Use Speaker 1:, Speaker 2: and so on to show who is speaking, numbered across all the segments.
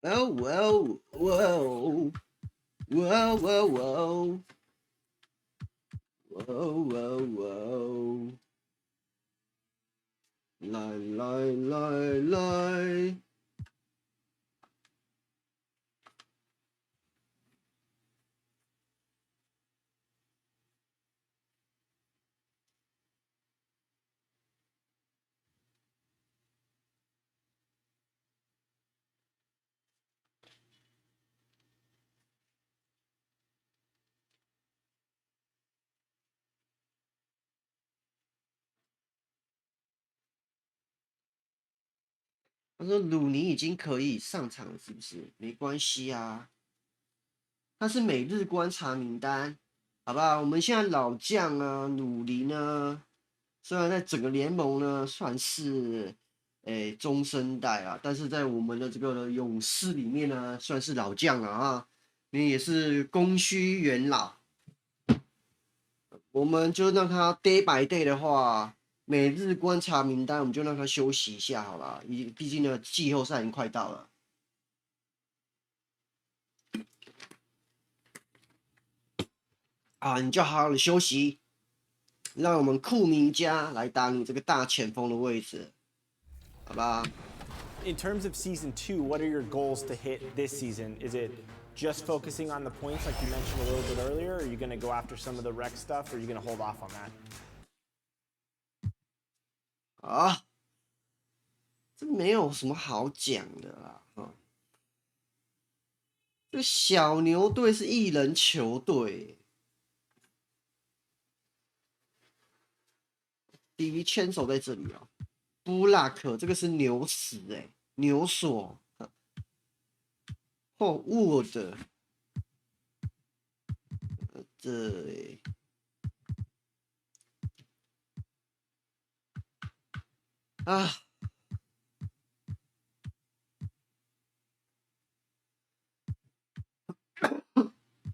Speaker 1: 哦哦哦哦哦哦，来。他说鲁尼已经可以上场了，是不是？没关系啊，他是每日观察名单，好不好？我们现在老将啊，鲁尼呢，虽然在整个联盟呢算是中生代啊，但是在我们的这个勇士里面呢，算是老将了啊，你也是功须元老。我们就让他 day by day 的话，每日观察名单，我们就让他休息一下好了。毕竟呢，季后赛已经快到了。啊，你就好好的休息，让我们库明加来打你这个大前锋的位置，好吧？
Speaker 2: In terms of season 2, what are your goals to hit this season? Is it just focusing on the points like you mentioned a little bit earlier? Or are you going to go after some of the rec stuff, or are you going to hold off on that?
Speaker 1: 啊，这没有什么好讲的啦，这小牛队是一人球队。DV 牵手在这里哦，布拉克这个是牛屎牛索，沃德，这啊，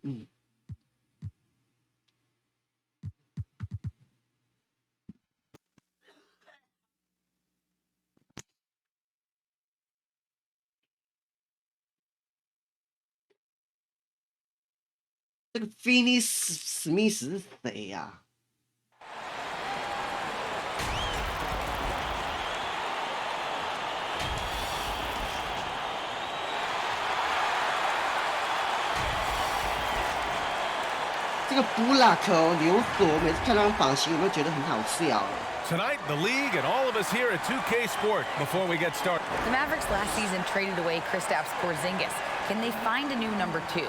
Speaker 1: 嗯。这个 Finney Smith 是谁呀、这个布拉克哦，牛索，每次看他们发型，我都觉得很好笑。
Speaker 3: Tonight, the league and all of us here at 2K Sport. Before we get started,
Speaker 4: the Mavericks last season traded away Kristaps Porzingis. Can they find a new number 2?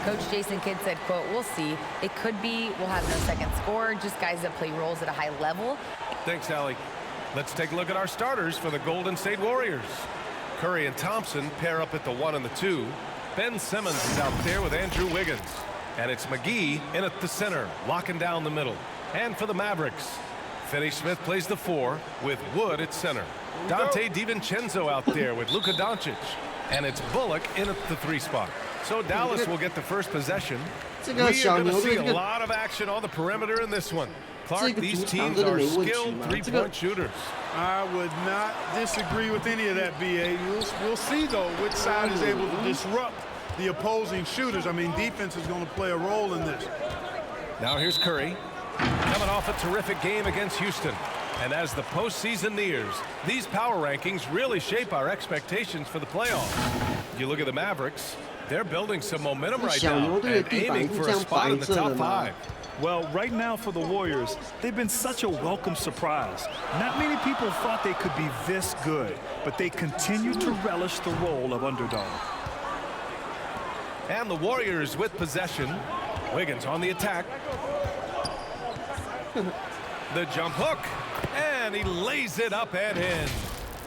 Speaker 4: Coach Jason Kidd said, quote, "We'll see. It could be we'll have no second scorer, just guys that play roles at a high level."
Speaker 3: Thanks, Allie. Let's take a look at our starters for the Golden State Warriors. Curry and Thompson pair up at the 1 and the 2. Ben Simmons is out there with Andrew Wiggins. And it's McGee in at the center, locking down the middle. And for the Mavericks, Finney Smith plays the 4 with Wood at center. Dante DiVincenzo out there with Luka Doncic. And it's Bullock in at the 3 spot. So Dallas will get the first possession. We are going to see a lot of action on the perimeter in this one. Clark, these teams are skilled three-point shooters.
Speaker 5: I would not disagree with any of that, BA. We'll see, though, which side is able to disrupt the opposing shooters. I mean, defense is going to play a role in this.
Speaker 3: Now here's Curry, coming off a terrific game against Houston. And as the postseason nears, these power rankings really shape our expectations for the playoffs. You look at the Mavericks, they're building some momentum right now and aiming for a spot in the top 5.
Speaker 6: Well, right now for the Warriors, they've been such a welcome surprise. Not many people thought they could be this good, but they continue to relish the role of underdog.
Speaker 3: And the Warriors with possession. Wiggins on the attack. The jump hook, and he lays it up and in.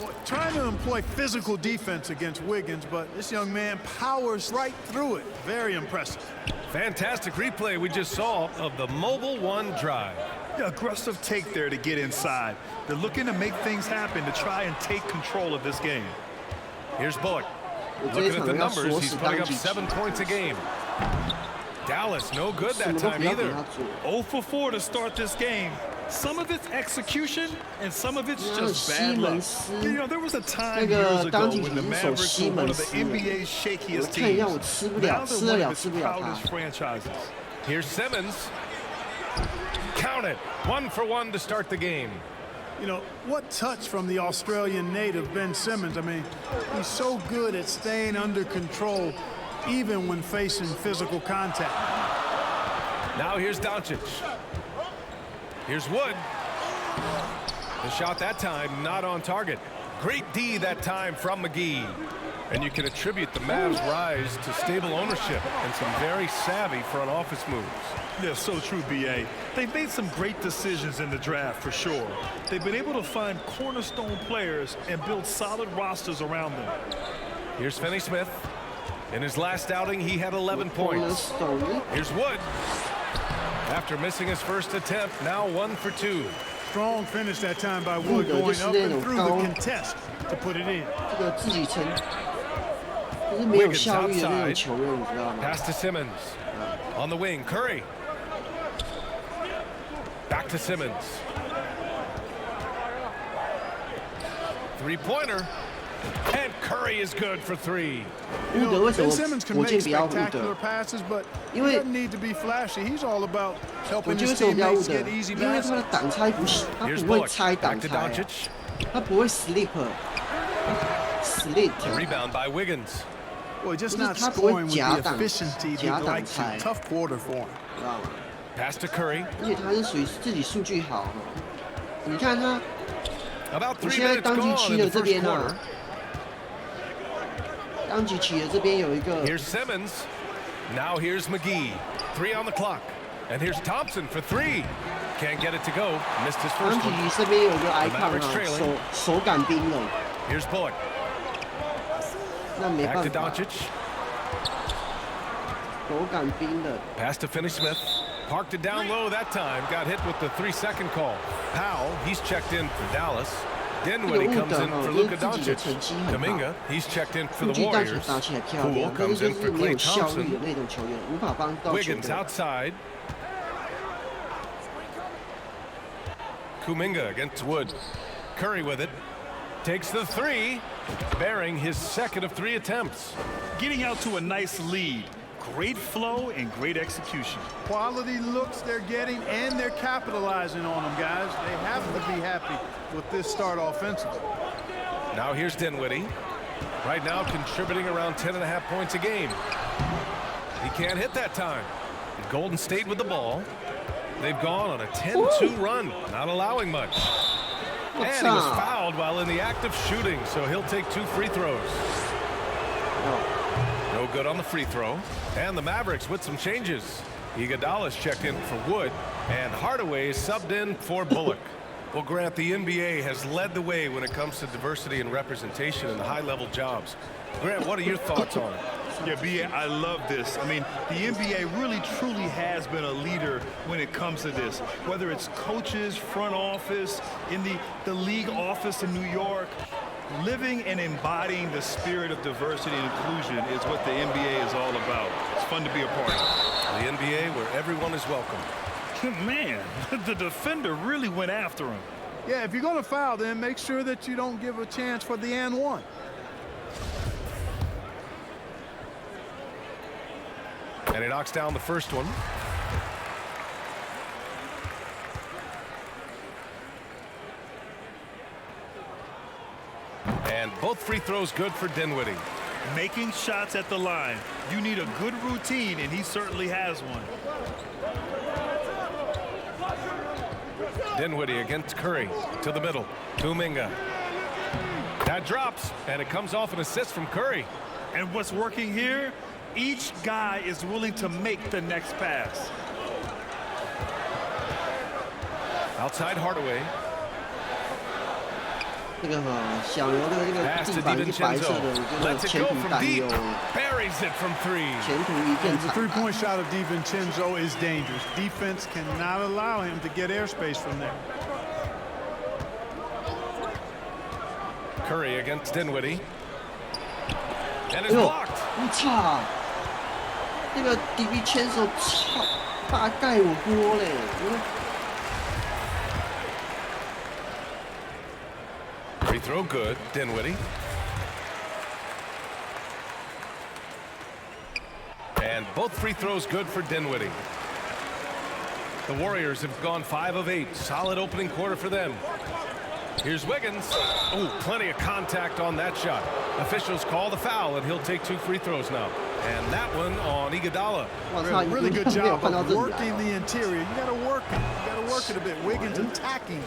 Speaker 5: Well, trying to employ physical defense against Wiggins, but this young man powers right through it. Very impressive.
Speaker 3: Fantastic replay we just saw of the Mobile 1 drive.
Speaker 6: The aggressive take there to get inside. They're looking to make things happen to try and take control of this game.
Speaker 3: Here's Bullock. Looking at the numbers, he's putting up 7 points a game. Dallas, no good that time either.
Speaker 6: 0 for 4 to start this game. Some of it's execution, and some of it's just
Speaker 1: 西
Speaker 6: bad
Speaker 1: 门
Speaker 6: luck.
Speaker 1: 斯
Speaker 6: You know, there was a time
Speaker 1: 那个
Speaker 6: years ago
Speaker 1: 当景
Speaker 6: when the
Speaker 1: 是守
Speaker 6: Mavericks
Speaker 1: 西
Speaker 6: were one
Speaker 1: 门
Speaker 6: of the
Speaker 1: 斯，
Speaker 6: NBA's
Speaker 1: 我
Speaker 6: shakiest
Speaker 1: 看一下
Speaker 6: teams.
Speaker 1: 我吃不
Speaker 6: Now
Speaker 1: 了，
Speaker 6: they're
Speaker 1: 吃
Speaker 6: one
Speaker 1: 得
Speaker 6: of
Speaker 1: 了
Speaker 6: its
Speaker 1: 吃不了
Speaker 6: proudest
Speaker 1: 他。
Speaker 6: franchises.
Speaker 3: Here's Simmons. Count it. 1 for 1 to start the game.
Speaker 5: You know, what touch from the Australian native, Ben Simmons. I mean, he's so good at staying under control, even when facing physical contact.
Speaker 3: Now here's Doncic. Here's Wood. The shot that time not on target. Great D that time from McGee. And you can attribute the Mavs' rise to stable ownership and some very savvy front office moves.
Speaker 6: Yeah, so true, B.A. They've made some great decisions in the draft, for sure. They've been able to find cornerstone players and build solid rosters around them.
Speaker 3: Here's Finney Smith. In his last outing, he had 11 points. Here's Wood. After missing his first attempt, now 1 for 2.
Speaker 5: Strong finish that time by Wood, going up and through the contest to put it in.
Speaker 1: 这个自己撑，就是没有效率的那种球员，你知道吗？
Speaker 3: Pass to Simmons. On the wing, Curry. Back to Simmons. Three-pointer. And Curry is good for 3.
Speaker 5: You
Speaker 1: 伍德
Speaker 5: know,
Speaker 1: 为什
Speaker 5: Ben
Speaker 1: 么
Speaker 5: Simmons can
Speaker 1: 我
Speaker 5: make
Speaker 1: 建议不要伍
Speaker 5: spectacular
Speaker 1: 德？
Speaker 5: passes, but he
Speaker 1: 因为
Speaker 5: doesn't need to be flashy. He's all about
Speaker 1: 我
Speaker 5: helping
Speaker 1: 觉得
Speaker 5: his
Speaker 1: 为什么不要伍
Speaker 5: teammates
Speaker 1: 德？
Speaker 5: get easy
Speaker 1: 因为他
Speaker 5: baskets.
Speaker 1: 的挡拆不是，他
Speaker 3: Here's
Speaker 1: 不会
Speaker 3: Bullock.
Speaker 1: 拆
Speaker 3: Back
Speaker 1: 挡
Speaker 3: to
Speaker 1: 拆啊，
Speaker 3: Doncic.
Speaker 1: 他不会 slip slit。
Speaker 3: A rebound by Wiggins.
Speaker 5: Well, just
Speaker 1: 就是
Speaker 5: not
Speaker 1: 他不会
Speaker 5: scoring with
Speaker 1: 假
Speaker 5: the
Speaker 1: 挡
Speaker 5: efficiency
Speaker 1: 假
Speaker 5: he'd
Speaker 1: 挡
Speaker 5: like
Speaker 1: 拆，
Speaker 5: to. Tough quarter for him.
Speaker 1: 知道吗？
Speaker 3: Pass to Curry.
Speaker 1: 而且他是属于自己数据好哦。你看他，
Speaker 3: About
Speaker 1: 我
Speaker 3: 3
Speaker 1: 现在
Speaker 3: minutes
Speaker 1: 当季
Speaker 3: gone
Speaker 1: 期
Speaker 3: in
Speaker 1: 的
Speaker 3: the
Speaker 1: 这
Speaker 3: first
Speaker 1: 边
Speaker 3: quarter.
Speaker 1: 啊，当季期的这边有一个
Speaker 3: Here's Simmons. Now here's McGee. 3 on the clock. And here's Thompson for 3. Can't get it to go. Missed his
Speaker 1: 当
Speaker 3: first
Speaker 1: 季
Speaker 3: one.
Speaker 1: 期这边有一个 icon
Speaker 3: Mavericks
Speaker 1: 啊，
Speaker 3: trailing.
Speaker 1: 手感冰冷，
Speaker 3: Here's Bullock.
Speaker 1: 那没
Speaker 3: Back
Speaker 1: 办
Speaker 3: to
Speaker 1: 法，
Speaker 3: Doncic.
Speaker 1: 手感冰冷。
Speaker 3: Pass to Finney Smith. Parked it down low that time. Got hit with the 3-second call. Powell, he's checked in for Dallas. Dinwiddie comes in for Luka Doncic. Kuminga, he's checked in for
Speaker 1: 数
Speaker 3: the
Speaker 1: 据打起
Speaker 3: Warriors.
Speaker 1: 打起来漂
Speaker 3: Poole
Speaker 1: 亮，但是
Speaker 3: comes
Speaker 1: 就
Speaker 3: in
Speaker 1: 是
Speaker 3: for
Speaker 1: 没有
Speaker 3: Klay
Speaker 1: 效率
Speaker 3: Thompson.
Speaker 1: 的那种球员，无法帮到球
Speaker 3: Wiggins
Speaker 1: 队。
Speaker 3: outside. Kuminga against Wood. Curry with it. Takes the 3, bearing his second of 3 attempts.
Speaker 6: Getting out to a nice lead. Great flow and great execution.
Speaker 5: Quality looks they're getting, and they're capitalizing on them, guys. They have to be happy with this start offensively.
Speaker 3: Now here's Dinwiddie. Right now contributing around 10.5 points a game. He can't hit that time. Golden State with the ball. They've gone on a 10-2 run, not allowing much. And he was fouled while in the act of shooting, so he'll take 2 free throws. No good on the free throw. And the Mavericks with some changes. Iguodala's checked in for Wood, and Hardaway is subbed in for Bullock. Well, Grant, the NBA has led the way when it comes to diversity and representation in the high-level jobs. Grant, what are your thoughts on it?
Speaker 6: Yeah, B.A., I love this. I mean, the NBA really, truly has been a leader when it comes to this. Whether it's coaches, front office, in the league office in New York, living and embodying the spirit of diversity and inclusion is what the NBA is all about. It's fun to be a part of.
Speaker 3: The NBA where everyone is welcome.
Speaker 6: Man, the defender really went after him.
Speaker 5: Yeah, if you're going to foul, then make sure that you don't give a chance for the and one.
Speaker 3: And he knocks down the first one. And both free throws good for Dinwiddie.
Speaker 6: Making shots at the line. You need a good routine, and he certainly has one.
Speaker 3: Dinwiddie against Curry to the middle. Kuminga. That drops, and it comes off an assist from Curry.
Speaker 6: And what's working here? Each guy is willing to make the next pass.
Speaker 3: Outside Hardaway.
Speaker 1: 这个小牛的这个
Speaker 3: Pass
Speaker 1: 地
Speaker 3: to
Speaker 1: 板是白色
Speaker 3: DiVincenzo.
Speaker 1: 的，我觉得
Speaker 3: Lets it
Speaker 1: 前
Speaker 3: go
Speaker 1: 途
Speaker 3: from
Speaker 1: 担
Speaker 3: deep.
Speaker 1: 忧，
Speaker 3: Buries it from 3.
Speaker 1: 前途一片
Speaker 5: The
Speaker 1: 惨白。
Speaker 5: three-point shot of DiVincenzo is dangerous. Defense cannot allow him to get airspace from there.
Speaker 3: Curry against Dinwiddie. And
Speaker 1: 哎
Speaker 3: it's
Speaker 1: 呦，
Speaker 3: blocked.
Speaker 1: 我操！那个 DiVincenzo 操，大盖我锅嘞！
Speaker 3: Free throw good. Dinwiddie. And both free throws good for Dinwiddie. The Warriors have gone 5 of 8. Solid opening quarter for them. Here's Wiggins. Oh, plenty of contact on that shot. Officials call the foul, and he'll take 2 free throws now. And that one on Iguodala.
Speaker 5: Really good job of working the interior. You got to work it. You got to work it a bit. Wiggins attacking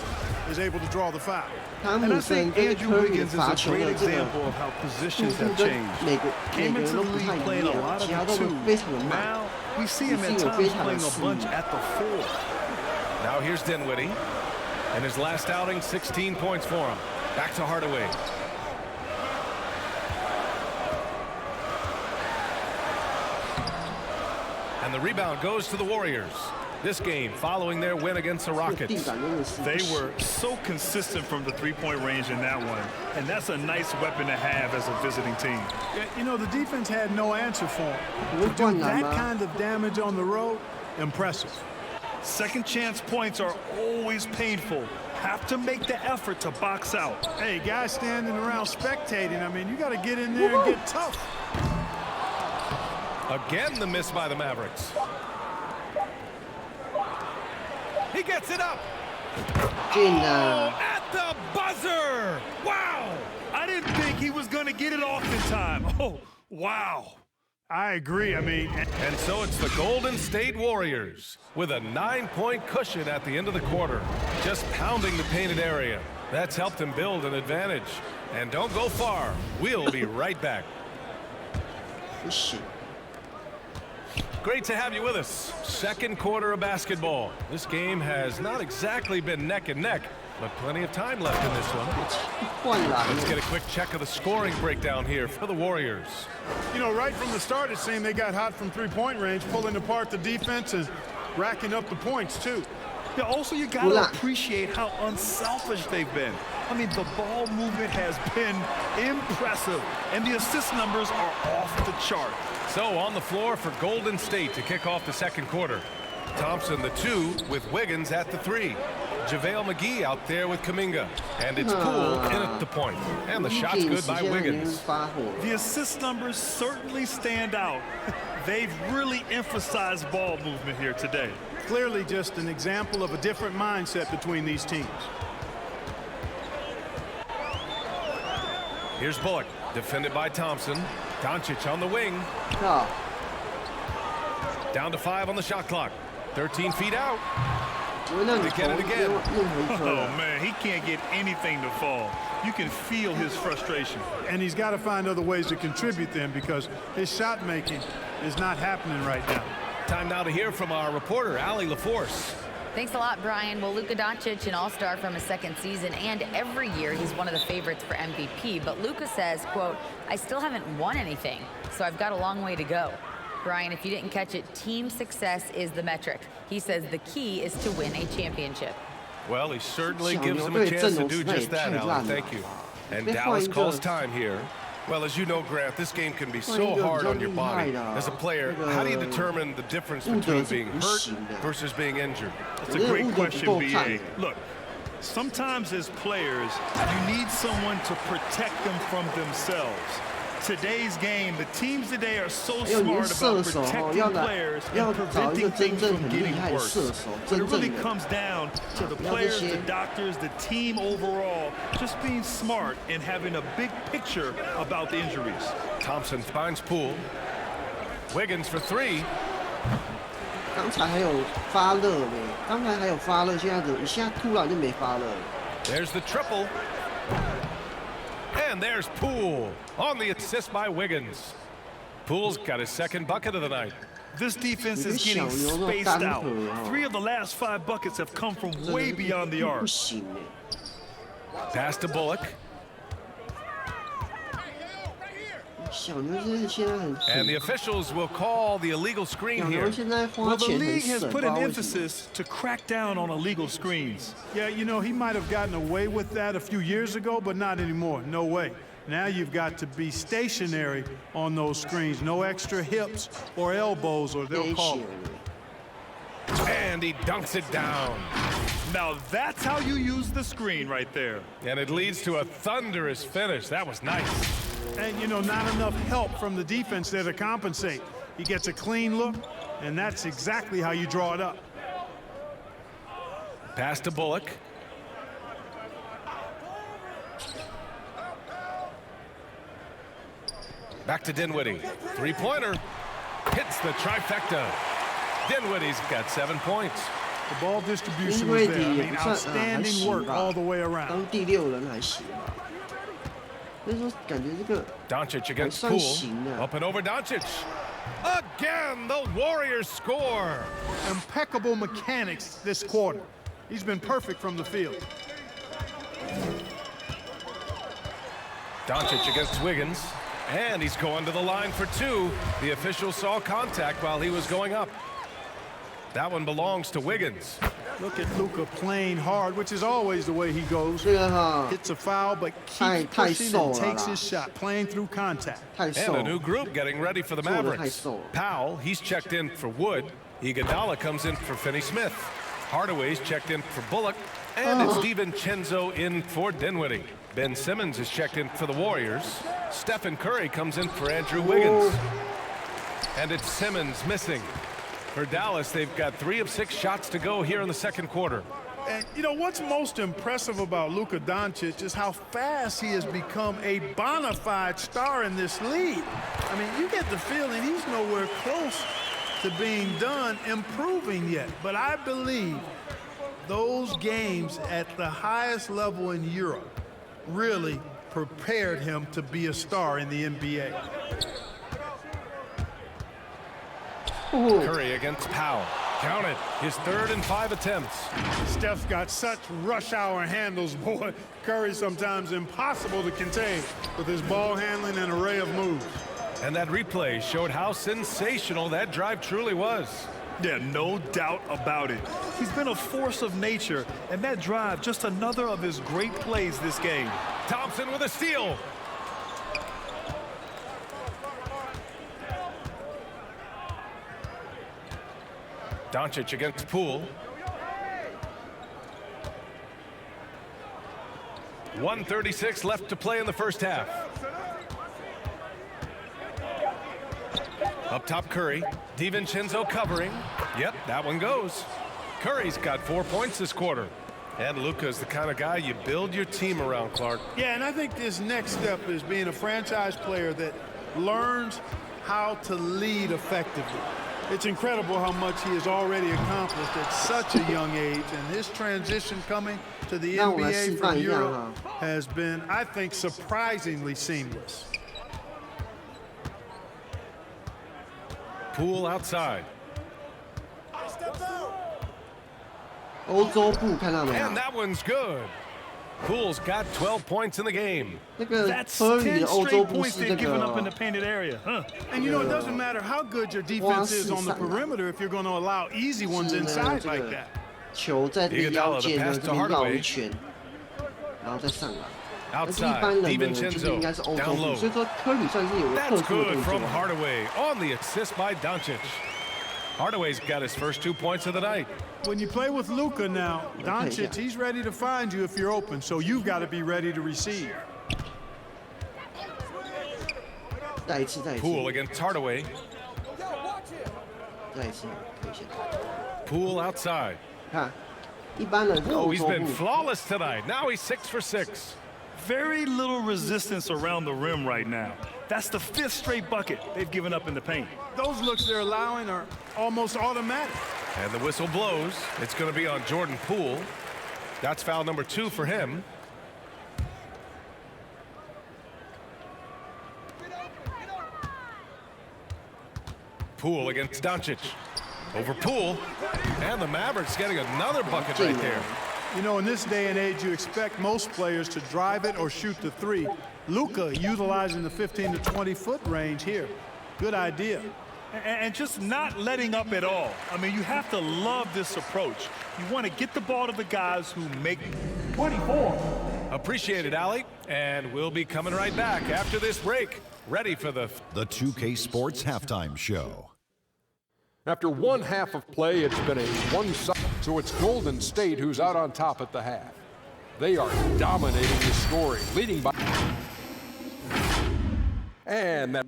Speaker 5: is able to draw the foul.
Speaker 6: And I think Andrew Wiggins is a great example of how positions have changed. Came into the league playing a lot of the 2. Now we see him at times playing a bunch at the 4.
Speaker 3: Now here's Dinwiddie. In his last outing, 16 points for him. Back to Hardaway. And the rebound goes to the Warriors. This game following their win against the Rockets.
Speaker 6: They were so consistent from the three-point range in that one. And that's a nice weapon to have as a visiting team.
Speaker 5: Yeah, you know, the defense had no answer for him. To do that kind of damage on the road, impressive.
Speaker 6: Second chance points are always painful. Have to make the effort to box out.
Speaker 5: Hey, guys standing around spectating, I mean, you got to get in there and get tough.
Speaker 3: Again, the miss by the Mavericks. He gets it up. Oh, at the buzzer. Wow.
Speaker 6: I didn't think he was going to get it off in time. Oh, wow.
Speaker 5: I agree. I mean,
Speaker 3: and so it's the Golden State Warriors with a 9-point cushion at the end of the quarter, just pounding the painted area. That's helped him build an advantage. And don't go far. We'll be right back. Great to have you with us. Second quarter of basketball. This game has not exactly been neck and neck, but plenty of time left in this one. Let's get a quick check of the scoring breakdown here for the Warriors.
Speaker 5: You know, right from the start, it seemed they got hot from three-point range, pulling apart the defense and racking up the points, too.
Speaker 6: Yeah, also, you got to appreciate how unselfish they've been. I mean, the ball movement has been impressive, and the assist numbers are off the chart.
Speaker 3: So on the floor for Golden State to kick off the second quarter. Thompson the 2 with Wiggins at the 3. JaVale McGee out there with Kuminga. And it's Poole in at the point. And the shot's good by Wiggins.
Speaker 6: The assist numbers certainly stand out. They've really emphasized ball movement here today.
Speaker 5: Clearly just an example of a different mindset between these teams.
Speaker 3: Here's Bullock, defended by Thompson. Doncic on the wing. Down to 5 on the shot clock. 13 feet out. To get it again.
Speaker 6: Oh, man, he can't get anything to fall. You can feel his frustration.
Speaker 5: And he's got to find other ways to contribute then because his shot making is not happening right now.
Speaker 3: Time now to hear from our reporter, Allie LaForce.
Speaker 4: Thanks a lot, Brian. Well, Luka Doncic, an all-star from his second season, and every year he's one of the favorites for MVP. But Luka says, quote, I still haven't won anything, so I've got a long way to go. Brian, if you didn't catch it, team success is the metric. He says the key is to win a championship.
Speaker 3: Well, he certainly gives them a chance to do just that, Allie. Thank you. And Dallas calls time here. Well, as you know, Grant, this game can be so hard on your body. As a player, how do you determine the difference between being hurt versus being injured?
Speaker 6: That's a great question, B.A. Look, sometimes as players, you need someone to protect them from themselves. Today's game, the teams today are so smart about protecting players and preventing things from getting worse. But it really comes down to the players, the doctors, the team overall, just being smart and having a big picture about the injuries.
Speaker 3: Thompson finds Poole. Wiggins for 3.
Speaker 1: 刚才还有发热呢，刚才还有发热，现在一下突然就没发热了。
Speaker 3: There's the triple. And there's Poole on the assist by Wiggins. Poole's got his second bucket of the night.
Speaker 6: This defense is getting spaced out. 3 of the last 5 buckets have come from way beyond the arc.
Speaker 3: Pass to Bullock. And the officials will call the illegal screen here.
Speaker 6: Well, the league has put an emphasis to crack down on illegal screens.
Speaker 5: Yeah, you know, he might have gotten away with that a few years ago, but not anymore. No way. Now you've got to be stationary on those screens. No extra hips or elbows, or they'll call it.
Speaker 3: And he dunks it down.
Speaker 6: Now that's how you use the screen right there.
Speaker 3: And it leads to a thunderous finish. That was nice.
Speaker 5: And, you know, not enough help from the defense there to compensate. He gets a clean look, and that's exactly how you draw it up.
Speaker 3: Pass to Bullock. Back to Dinwiddie. Three-pointer. Hits the trifecta. Dinwiddie's got 7 points.
Speaker 5: The ball distribution was there. I mean, outstanding work all the way around.
Speaker 1: 当第6人还行吧。所以说，感觉这个
Speaker 3: Doncic against
Speaker 1: 算
Speaker 3: Poole.
Speaker 1: 行的。
Speaker 3: Up and over Doncic. Again, the Warriors score.
Speaker 5: Impeccable mechanics this quarter. He's been perfect from the field.
Speaker 3: Doncic against Wiggins. And he's going to the line for 2. The official saw contact while he was going up. That one belongs to Wiggins.
Speaker 5: Look at Luka playing hard, which is always the way he goes.
Speaker 1: 这个哈
Speaker 5: Hits a foul, but keeps pushing and takes his shot, playing through contact.
Speaker 1: 太
Speaker 3: And
Speaker 1: 瘦
Speaker 3: a new group getting ready for the
Speaker 1: 做得太
Speaker 3: Mavericks.
Speaker 1: 瘦了。
Speaker 3: Powell, he's checked in for Wood. Iguodala comes in for Finney-Smith. Hardaway's checked in for Bullock. And it's DiVincenzo in for Dinwiddie. Ben Simmons is checked in for the Warriors. Stephen Curry comes in for Andrew Wiggins. And it's Simmons missing. For Dallas, they've got 3 of 6 shots to go here in the second quarter.
Speaker 5: And, you know, what's most impressive about Luka Doncic is how fast he has become a bona fide star in this league. I mean, you get the feeling he's nowhere close to being done improving yet. But I believe those games at the highest level in Europe really prepared him to be a star in the NBA.
Speaker 3: Curry against Powell. Count it. His 3rd and 5 attempts.
Speaker 5: Steph's got such rush hour handles, boy. Curry's sometimes impossible to contain with his ball handling and array of moves.
Speaker 3: And that replay showed how sensational that drive truly was.
Speaker 6: Yeah, no doubt about it. He's been a force of nature, and that drive, just another of his great plays this game.
Speaker 3: Thompson with a steal. Doncic against Poole. 1:36 left to play in the first half. Up top, Curry. DiVincenzo covering. Yep, that one goes. Curry's got 4 points this quarter. And Luka's the kind of guy you build your team around, Clark.
Speaker 5: Yeah, and I think this next step is being a franchise player that learns how to lead effectively. It's incredible how much he has already accomplished at such a young age, and his transition coming to the NBA from Europe has been, I think, surprisingly seamless.
Speaker 3: Poole outside.
Speaker 1: 欧洲步看到没有
Speaker 3: And？that one's good. Poole's got 12 points in the game.
Speaker 1: 那个
Speaker 6: That's
Speaker 1: 科里
Speaker 6: 10
Speaker 1: 的欧洲
Speaker 6: straight
Speaker 1: 步
Speaker 6: points
Speaker 1: 是
Speaker 6: they've
Speaker 1: 那
Speaker 6: given up in
Speaker 1: 个
Speaker 6: the painted area, huh?
Speaker 5: And you know, it doesn't matter how good your defense is on the perimeter if you're going to allow easy ones
Speaker 1: 是呢
Speaker 5: inside
Speaker 1: 这
Speaker 5: like
Speaker 1: 个
Speaker 5: that.
Speaker 1: 球在这个腰间呢这边绕一圈，然后再上来。但是一般
Speaker 3: Outside,
Speaker 1: 人呢，就是应
Speaker 3: DiVincenzo
Speaker 1: 该是欧洲
Speaker 3: down
Speaker 1: 步，
Speaker 3: low.
Speaker 1: 所以说科里算是有个特
Speaker 3: That's
Speaker 1: 殊的
Speaker 3: good
Speaker 1: 动作
Speaker 3: from。Hardaway on the assist by Doncic. Hardaway's got his first 2 points of the night.
Speaker 5: When you play with Luka now, Doncic, he's ready to find you if you're open, so you've got to be ready to receive.
Speaker 1: 再一次，再一次，
Speaker 3: Poole against Hardaway.
Speaker 1: 再一次，可以先
Speaker 3: Poole outside.
Speaker 1: 看，一般人是
Speaker 3: Oh,
Speaker 1: 欧
Speaker 3: he's
Speaker 1: 洲
Speaker 3: been
Speaker 1: 步，
Speaker 3: flawless tonight. Now he's 6 for 6.
Speaker 6: Very little resistance around the rim right now. That's the 5th straight bucket they've given up in the paint.
Speaker 5: Those looks they're allowing are almost automatic.
Speaker 3: And the whistle blows. It's going to be on Jordan Poole. That's foul number 2 for him. Poole against Doncic. Over Poole. And the Mavericks getting another bucket right there.
Speaker 5: You know, in this day and age, you expect most players to drive it or shoot the three. Luka utilizing the 15 to 20-foot range here. Good idea.
Speaker 6: And just not letting up at all. I mean, you have to love this approach. You want to get the ball to the guys who make 24.
Speaker 3: Appreciate it, Allie. And we'll be coming right back after this break. Ready for the
Speaker 7: 2K Sports Halftime Show.
Speaker 8: After one half of play, it's been a one-sided
Speaker 7: So it's Golden State who's out on top at the half. They are dominating the scoring, leading by... And that...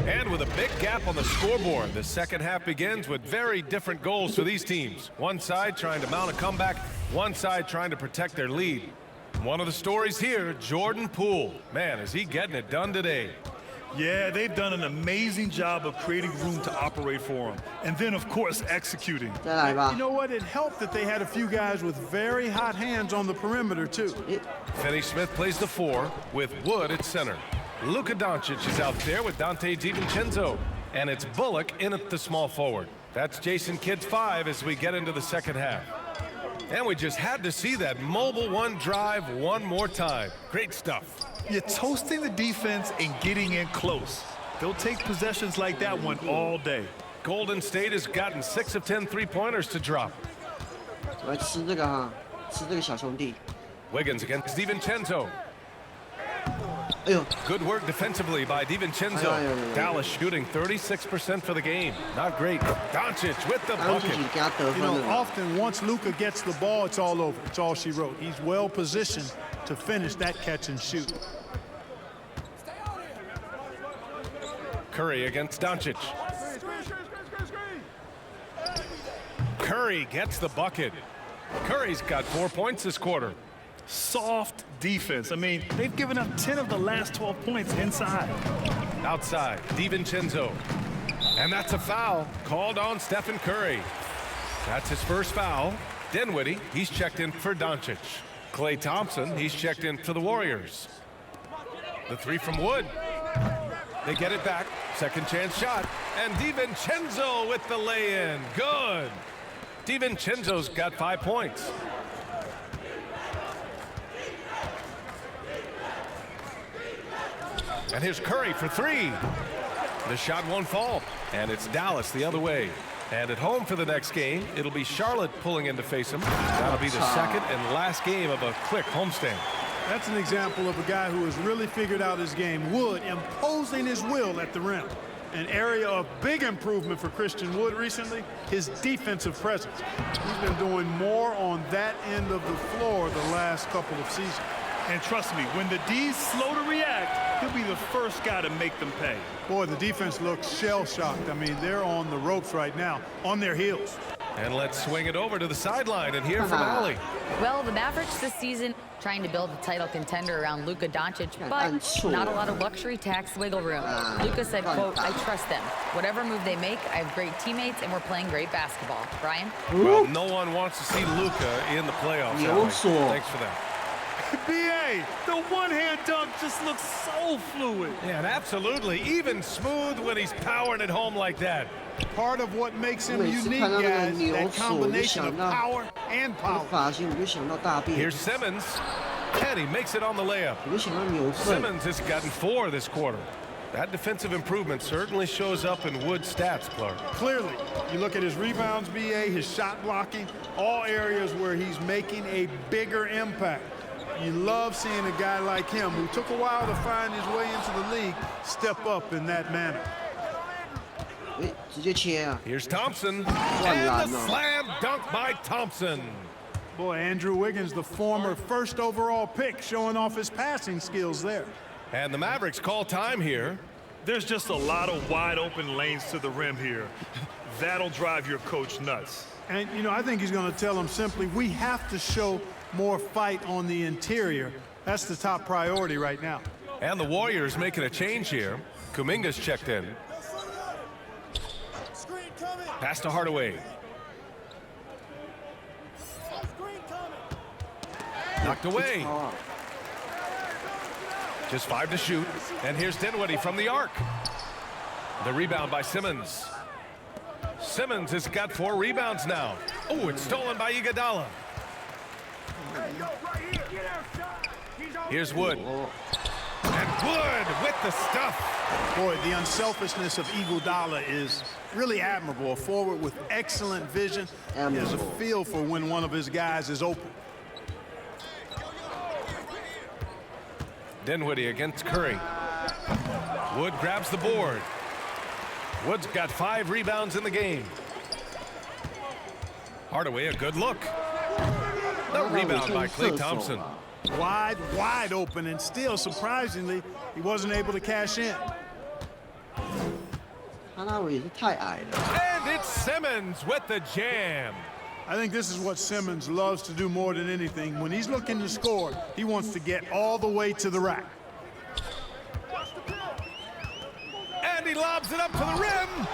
Speaker 3: And with a big gap on the scoreboard, the second half begins with very different goals for these teams. One side trying to mount a comeback, one side trying to protect their lead. One of the stories here, Jordan Poole. Man, is he getting it done today.
Speaker 6: Yeah, they've done an amazing job of creating room to operate for him. And then, of course, executing.
Speaker 5: You know what? It helped that they had a few guys with very hot hands on the perimeter, too.
Speaker 3: Finney-Smith plays the 4 with Wood at center. Luka Doncic is out there with Dante DiVincenzo. And it's Bullock in at the small forward. That's Jason Kidd's 5 as we get into the second half. And we just had to see that mobile one drive one more time. Great stuff.
Speaker 6: You're toasting the defense and getting in close. They'll take possessions like that one all day.
Speaker 3: Golden State has gotten 6 of 10 three-pointers to drop.
Speaker 1: 我来吃这个哈，吃这个小兄弟。
Speaker 3: Wiggins against DiVincenzo.
Speaker 1: 哎呦，
Speaker 3: Good work defensively by DiVincenzo. Dallas shooting 36% for the game. Not great. Doncic with the
Speaker 1: 当自
Speaker 3: bucket.
Speaker 1: 己给他得
Speaker 5: You
Speaker 1: 分
Speaker 5: know,
Speaker 1: 了。
Speaker 5: often once Luka gets the ball, it's all over. It's all she wrote. He's well positioned to finish that catch and shoot.
Speaker 3: Curry against Doncic. Curry gets the bucket. Curry's got 4 points this quarter.
Speaker 6: Soft defense. I mean, they've given up 10 of the last 12 points inside.
Speaker 3: Outside, DiVincenzo. And that's a foul called on Stephen Curry. That's his first foul. Dinwiddie, he's checked in for Doncic. Klay Thompson, he's checked in for the Warriors. The 3 from Wood. They get it back. Second chance shot. And DiVincenzo with the lay-in. Good. DiVincenzo's got 5 points. And here's Curry for 3. The shot won't fall. And it's Dallas the other way. And at home for the next game, it'll be Charlotte pulling in to face him. That'll be the second and last game of a quick homestand.
Speaker 5: That's an example of a guy who has really figured out his game. Wood imposing his will at the rim. An area of big improvement for Christian Wood recently, his defensive presence. He's been doing more on that end of the floor the last couple of seasons.
Speaker 6: And trust me, when the D's slow to react, he'll be the first guy to make them pay.
Speaker 5: Boy, the defense looks shell-shocked. I mean, they're on the ropes right now, on their heels.
Speaker 3: And let's swing it over to the sideline and hear from Allie.
Speaker 4: Well, the Mavericks this season trying to build a title contender around Luka Doncic, but not a lot of luxury tax wiggle room. Luka said, quote, I trust them. Whatever move they make, I have great teammates and we're playing great basketball. Brian?
Speaker 3: Well, no one wants to see Luka in the playoffs. Allie. Thanks for that.
Speaker 6: B.A., the one-hand dunk just looks so fluid.
Speaker 3: Yeah, and absolutely. Even smooth when he's powering it home like that.
Speaker 5: Part of what makes him unique, guys, that combination of power and power.
Speaker 1: 发型我就想到大便。
Speaker 3: Here's Simmons. And he makes it on the layup.
Speaker 1: 我就想到牛粪。
Speaker 3: Simmons has gotten 4 this quarter. That defensive improvement certainly shows up in Wood's stats, Clark.
Speaker 5: Clearly, you look at his rebounds, B.A., his shot blocking, all areas where he's making a bigger impact. You love seeing a guy like him who took a while to find his way into the league step up in that manner.
Speaker 1: 哎，直接切啊！
Speaker 3: Here's Thompson.
Speaker 1: 乱
Speaker 3: And
Speaker 1: 拦
Speaker 3: the
Speaker 1: 哦。
Speaker 3: slam dunk by Thompson.
Speaker 5: Boy, Andrew Wiggins, the former first overall pick, showing off his passing skills there.
Speaker 3: And the Mavericks call time here.
Speaker 6: There's just a lot of wide open lanes to the rim here. That'll drive your coach nuts.
Speaker 5: And, you know, I think he's going to tell him simply, we have to show more fight on the interior. That's the top priority right now.
Speaker 3: And the Warriors making a change here. Kuminga's checked in. Pass to Hardaway. Knocked away. Just 5 to shoot. And here's Dinwiddie from the arc. The rebound by Simmons. Simmons has got 4 rebounds now. Oh, it's stolen by Iguodala. Here's Wood. And Wood with the stuff.
Speaker 5: Boy, the unselfishness of Iguodala is really admirable. A forward with excellent vision. He has a feel for when one of his guys is open.
Speaker 3: Dinwiddie against Curry. Wood grabs the board. Wood's got 5 rebounds in the game. Hardaway, a good look. The rebound by Klay Thompson.
Speaker 5: Wide open, and still, surprisingly, he wasn't able to cash in.
Speaker 1: 哈拉维也是太矮了。
Speaker 3: And it's Simmons with the jam.
Speaker 5: I think this is what Simmons loves to do more than anything. When he's looking to score, he wants to get all the way to the rack.
Speaker 3: And he lobs it up to the rim.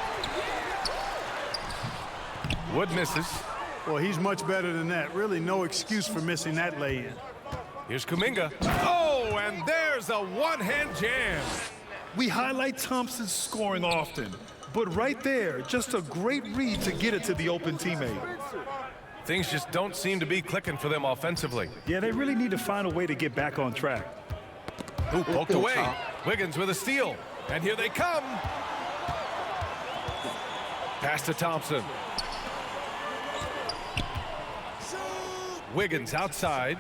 Speaker 3: Wood misses.
Speaker 5: Well, he's much better than that. Really no excuse for missing that lay-in.
Speaker 3: Here's Kuminga. Oh, and there's a one-hand jam.
Speaker 6: We highlight Thompson's scoring often, but right there, just a great read to get it to the open teammate.
Speaker 3: Things just don't seem to be clicking for them offensively.
Speaker 6: Yeah, they really need to find a way to get back on track.
Speaker 3: Who poked away? Wiggins with a steal. And here they come. Pass to Thompson. Wiggins outside.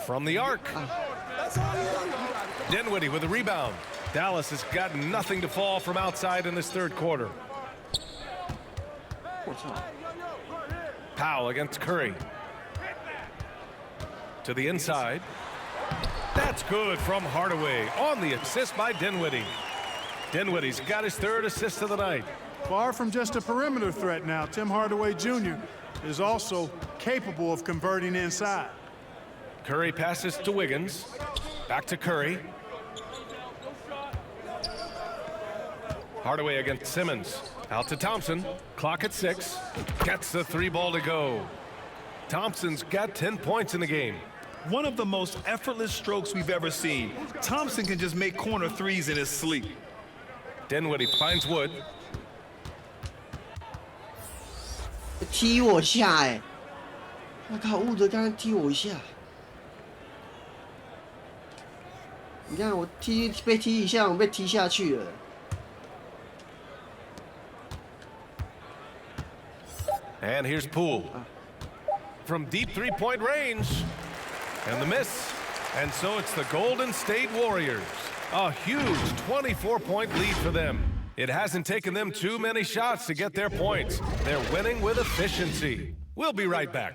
Speaker 3: From the arc. Dinwiddie with a rebound. Dallas has got nothing to fall from outside in this third quarter.
Speaker 1: 我操！
Speaker 3: Powell against Curry. To the inside. That's good from Hardaway on the assist by Dinwiddie. Dinwiddie's got his 3rd assist of the night.
Speaker 5: Far from just a perimeter threat now, Tim Hardaway Jr. is also capable of converting inside.
Speaker 3: Curry passes to Wiggins. Back to Curry. Hardaway against Simmons. Out to Thompson. Clock at 6. Gets the 3 ball to go. Thompson's got 10 points in the game.
Speaker 6: One of the most effortless strokes we've ever seen. Thompson can just make corner threes in his sleep.
Speaker 3: Dinwiddie finds Wood.
Speaker 1: 踢我下哎！我靠，伍德刚刚踢我一下。你看我被踢一下，我被踢下去了。
Speaker 3: And here's Poole. From deep 3-point range. And the miss. And so it's the Golden State Warriors. A huge 24-point lead for them. It hasn't taken them too many shots to get their points. They're winning with efficiency. We'll be right back.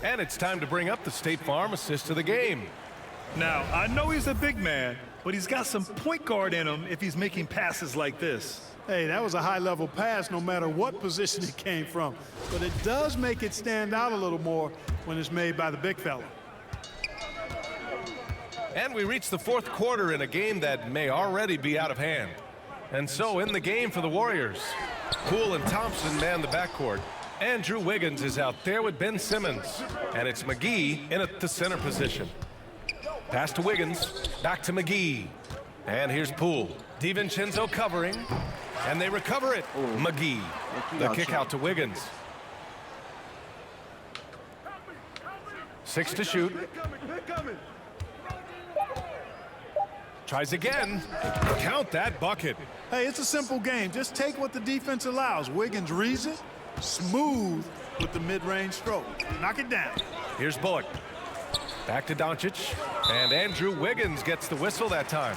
Speaker 3: And it's time to bring up the State Farm assist of the game.
Speaker 6: Now, I know he's a big man, but he's got some point guard in him if he's making passes like this.
Speaker 5: Hey, that was a high-level pass no matter what position it came from. But it does make it stand out a little more when it's made by the big fella.
Speaker 3: And we reach the 4th quarter in a game that may already be out of hand. And so in the game for the Warriors, Poole and Thompson man the backcourt. Andrew Wiggins is out there with Ben Simmons. And it's McGee in at the center position. Pass to Wiggins, back to McGee. And here's Poole. DiVincenzo covering. And they recover it. McGee. The kick out to Wiggins. 6 to shoot. Tries again. Count that bucket.
Speaker 5: Hey, it's a simple game. Just take what the defense allows. Wiggins reads it, smooth with the mid-range stroke. Knock it down.
Speaker 3: Here's Bullock. Back to Doncic. And Andrew Wiggins gets the whistle that time.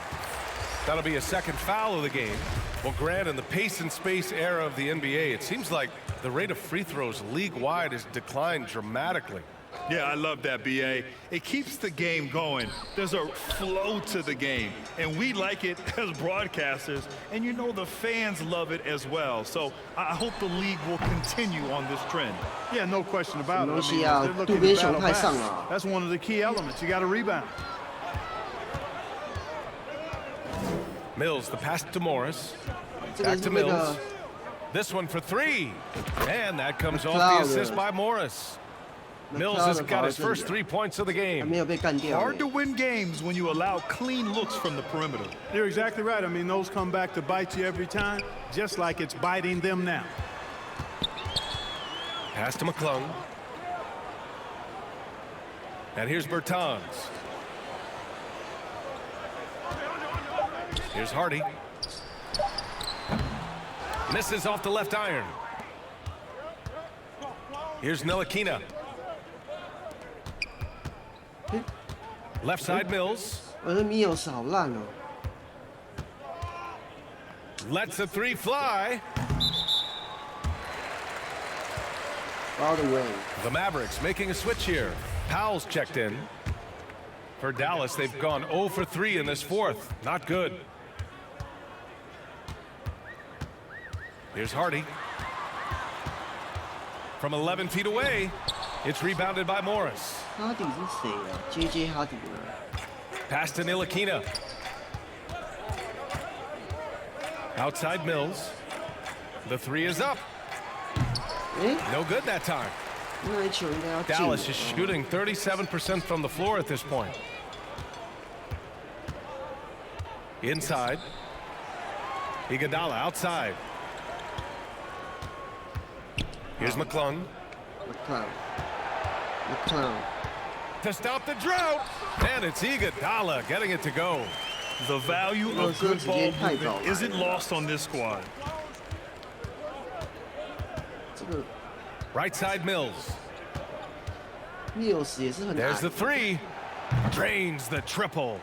Speaker 3: That'll be a 2nd foul of the game. Well, Grant, in the pace and space era of the NBA, it seems like the rate of free throws league-wide has declined dramatically.
Speaker 6: Yeah, I love that, B.A. It keeps the game going. There's a flow to the game, and we like it as broadcasters, and you know the fans love it as well. So I hope the league will continue on this trend.
Speaker 5: Yeah, no question about it.
Speaker 1: 没关系啊，渡边雄太上了。
Speaker 5: That's one of the key elements. You got to rebound.
Speaker 3: Mills, the pass to Morris.
Speaker 1: 这个
Speaker 3: Back
Speaker 1: 是
Speaker 3: to
Speaker 1: 那
Speaker 3: Mills.
Speaker 1: 个
Speaker 3: This one for 3. And that comes off the assist by Morris. Mills has got his first 3 points of the
Speaker 1: 还
Speaker 3: game.
Speaker 1: 没有被干掉。
Speaker 6: Hard to win games when you allow clean looks from the perimeter.
Speaker 5: You're exactly right. I mean, those come back to bite you every time, just like it's biting them now.
Speaker 3: Pass to McClung. And here's Bertans. Here's Hardy. Misses off the left iron. Here's Ntilikina. Left side Mills.
Speaker 1: 我的米友斯好烂哦。
Speaker 3: Lets the three fly.
Speaker 1: All the way.
Speaker 3: The Mavericks making a switch here. Powell's checked in. For Dallas, they've gone 0 for 3 in this fourth. Not good. Here's Hardy. From 11 feet away, it's rebounded by Morris.
Speaker 1: 哈迪是谁啊 ？JJ 哈迪吗？
Speaker 3: Pass to Ntilikina. Outside Mills. The three is up.
Speaker 1: 哎，
Speaker 3: No good that time.
Speaker 1: 那一球应该要进。
Speaker 3: Dallas is shooting 37% from the floor at this point. Inside. Iguodala outside. Here's McClung.
Speaker 1: McClown.
Speaker 3: To stop the drought. And it's Iguodala getting it to go.
Speaker 6: The value of good ball movement isn't lost on this squad.
Speaker 1: 这个
Speaker 3: Right side Mills.
Speaker 1: 米友斯也是很矮。
Speaker 3: There's the three. Drains the triple.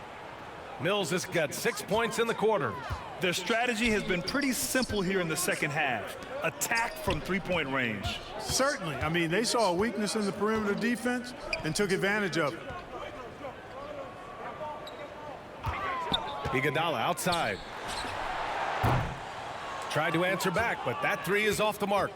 Speaker 3: Mills has got 6 points in the quarter.
Speaker 6: Their strategy has been pretty simple here in the second half. Attack from three-point range.
Speaker 5: Certainly. I mean, they saw a weakness in the perimeter defense and took advantage of it.
Speaker 3: Iguodala outside. Tried to answer back, but that three is off the mark.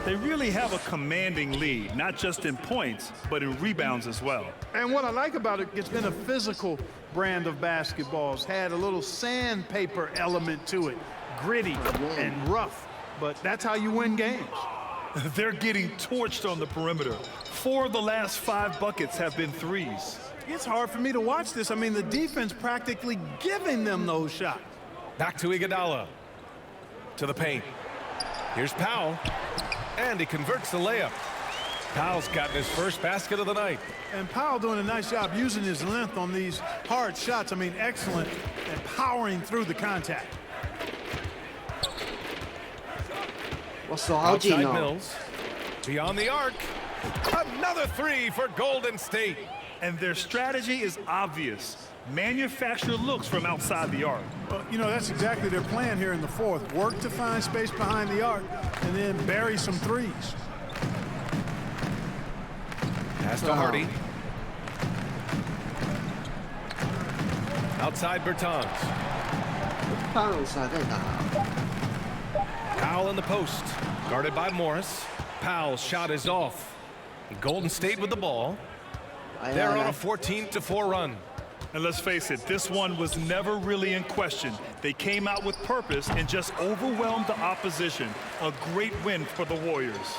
Speaker 6: They really have a commanding lead, not just in points, but in rebounds as well.
Speaker 5: And what I like about it, it's been a physical brand of basketball. It's had a little sandpaper element to it, gritty and rough, but that's how you win games.
Speaker 6: They're getting torched on the perimeter. 4 of the last 5 buckets have been threes.
Speaker 5: It's hard for me to watch this. I mean, the defense practically giving them those shots.
Speaker 3: Back to Iguodala. To the paint. Here's Powell. And he converts the layup. Powell's gotten his first basket of the night.
Speaker 5: And Powell doing a nice job using his length on these hard shots. I mean, excellent at powering through the contact.
Speaker 1: 我手好紧
Speaker 3: Outside
Speaker 1: 哦。
Speaker 3: Mills. Beyond the arc. Another three for Golden State.
Speaker 6: And their strategy is obvious. Manufacture looks from outside the arc.
Speaker 5: Well, you know, that's exactly their plan here in the fourth. Work to find space behind the arc and then bury some threes.
Speaker 3: Pass to Hardy. Outside Bertans.
Speaker 1: Pounds 还在打。
Speaker 3: Powell in the post. Guarded by Morris. Powell's shot is off. Golden State with the ball. They're on a 14-4 run.
Speaker 6: And let's face it, this one was never really in question. They came out with purpose and just overwhelmed the opposition. A great win for the Warriors.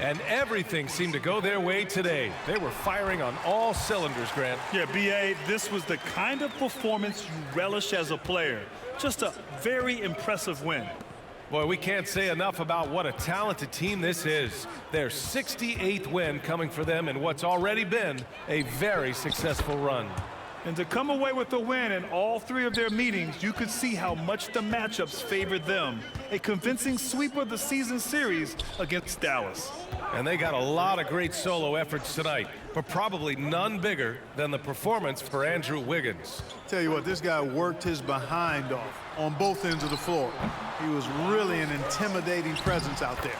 Speaker 3: And everything seemed to go their way today. They were firing on all cylinders, Grant.
Speaker 6: Yeah, B.A., this was the kind of performance you relish as a player. Just a very impressive win.
Speaker 3: Boy, we can't say enough about what a talented team this is. Their 68th win coming for them in what's already been a very successful run.
Speaker 6: And to come away with a win in all 3 of their meetings, you could see how much the matchups favored them. A convincing sweep of the season series against Dallas.
Speaker 3: And they got a lot of great solo efforts tonight, but probably none bigger than the performance for Andrew Wiggins.
Speaker 5: Tell you what, this guy worked his behind off on both ends of the floor. He was really an intimidating presence out there.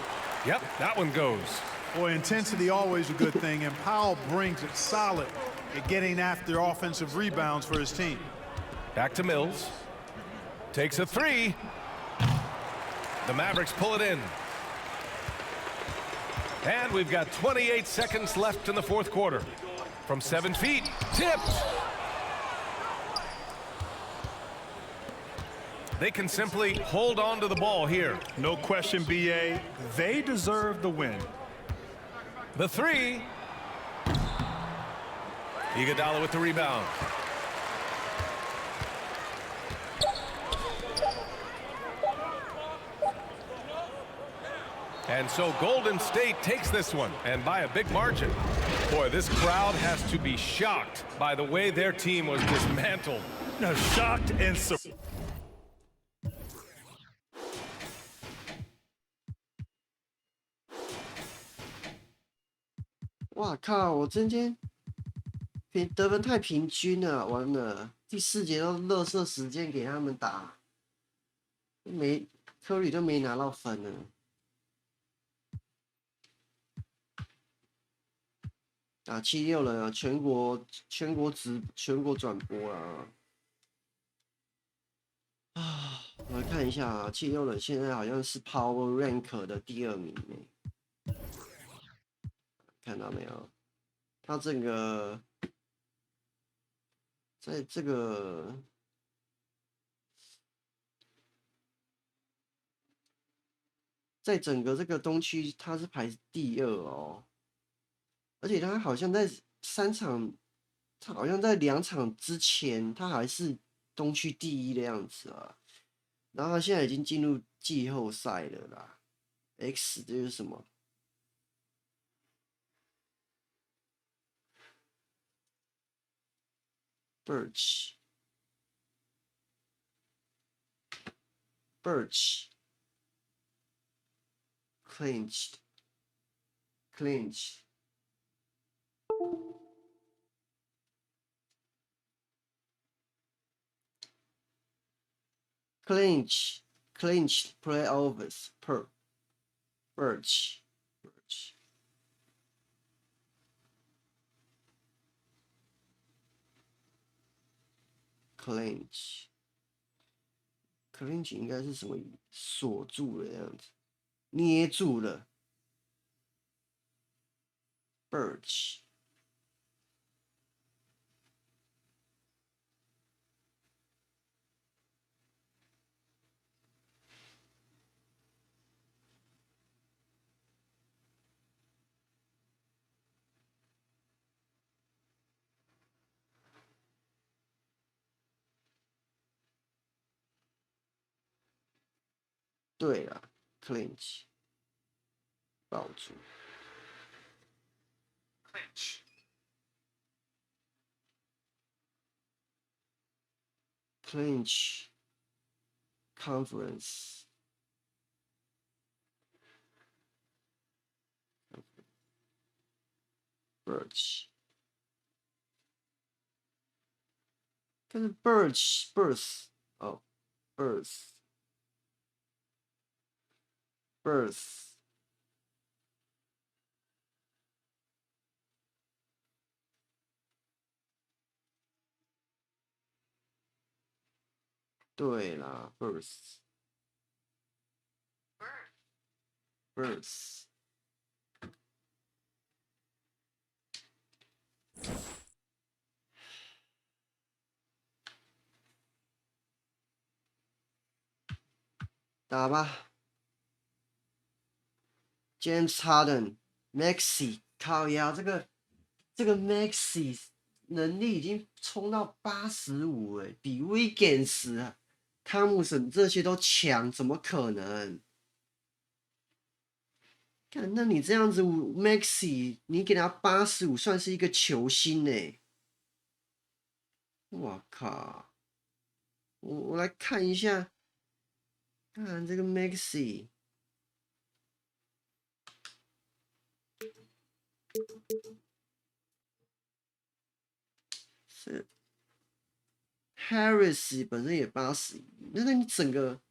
Speaker 3: Yep, that one goes.
Speaker 5: Boy, intensity always a good thing, and Powell brings it solid at getting after offensive rebounds for his team.
Speaker 3: Back to Mills. Takes a three. The Mavericks pull it in. And we've got 28 seconds left in the fourth quarter. From 7 feet, tipped. They can simply hold on to the ball here.
Speaker 6: No question, B.A., they deserve the win.
Speaker 3: The three. Iguodala with the rebound. And so Golden State takes this one, and by a big margin. Boy, this crowd has to be shocked by the way their team was dismantled.
Speaker 6: Now, shocked and surprised.
Speaker 1: 哇靠！我今天得分太平均了，完了，第4节都垃圾时间给他们打，科里都没拿到分呢。啊，76人啊，全国转播啊。啊，我来看一下啊，76人现在好像是 Power Rank 的第2名呢，看到没有？他这个在这个在整个这个东区，他是排第2哦，而且他好像在3场，他好像在2场之前，他还是东区第1的样子啊。然后他现在已经进入季后赛了啦。X 这是什么？Birch clinched playoffs per Birch clinch 应该是什么？锁住了样子，捏住了。Birch 对了 ，clinch 抱住 clinch conference Birch， 但是 birth 哦 birth 对啦 birth 打吧 ，James Harden、Maxey， 靠腰这个 Maxey 能力已经冲到85哎，比 Wiggins 啊、汤姆森这些都强，怎么可能？看，那你这样子 Maxey， 你给他85，算是一个球星哎。我靠！我来看一下，看这个 Maxey。是 Harris 本身也81，那你整个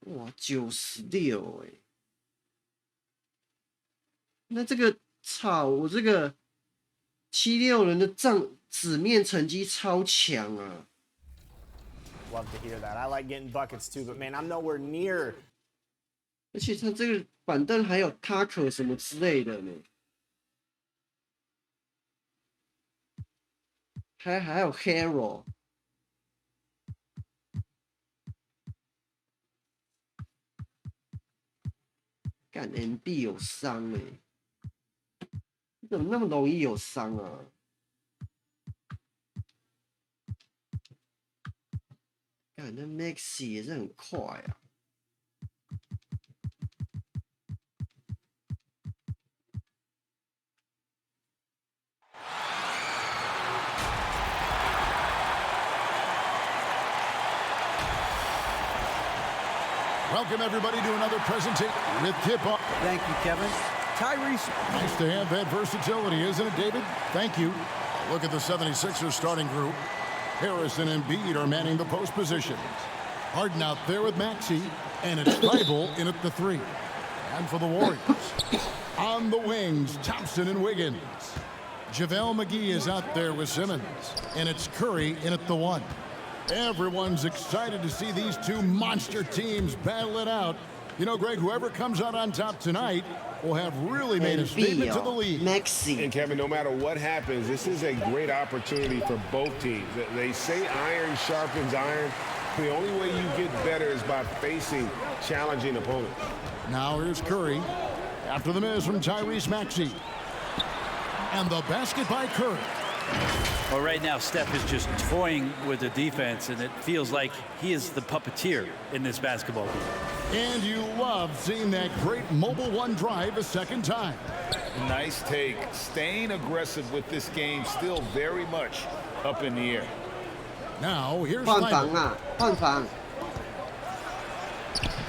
Speaker 1: 哇96哎，那这个操，我这个76人的纸面成绩超强啊！
Speaker 2: Love to hear that. I like getting buckets too, but man, I'm nowhere near.
Speaker 1: 而且他这个板凳还有 Tucker 什么之类的呢，还有 Hero。干 MB 有伤你怎么那么容易有伤啊？干那 Maxey 也是很快啊。
Speaker 8: Welcome, everybody, to another presentation with tip-off.
Speaker 9: Thank you, Kevin. Tyrese.
Speaker 8: Nice to have that versatility, isn't it, David? Thank you. Look at the 76ers starting group. Harris and Embiid are manning the post position. Harden out there with Maxey, and it's Thibault in at the 3. And for the Warriors, on the wings, Thompson and Wiggins. JaVale McGee is out there with Simmons, and it's Curry in at the 1. Everyone's excited to see these two monster teams battle it out. You know, Greg, whoever comes out on top tonight will have really made a statement to the league.
Speaker 1: Maxey.
Speaker 9: And Kevin, no matter what happens, this is a great opportunity for both teams. They say iron sharpens iron. The only way you get better is by facing challenging opponents.
Speaker 8: Now here's Curry after the miss from Tyrese Maxey. And the basket by Curry.
Speaker 10: Well, right now, Steph is just toying with the defense, and it feels like he is the puppeteer in this basketball game.
Speaker 8: And you love seeing that great mobile one drive a second time.
Speaker 11: Nice take. Staying aggressive with this game, still very much up in the air.
Speaker 8: Now here's
Speaker 1: 换防啊，换防。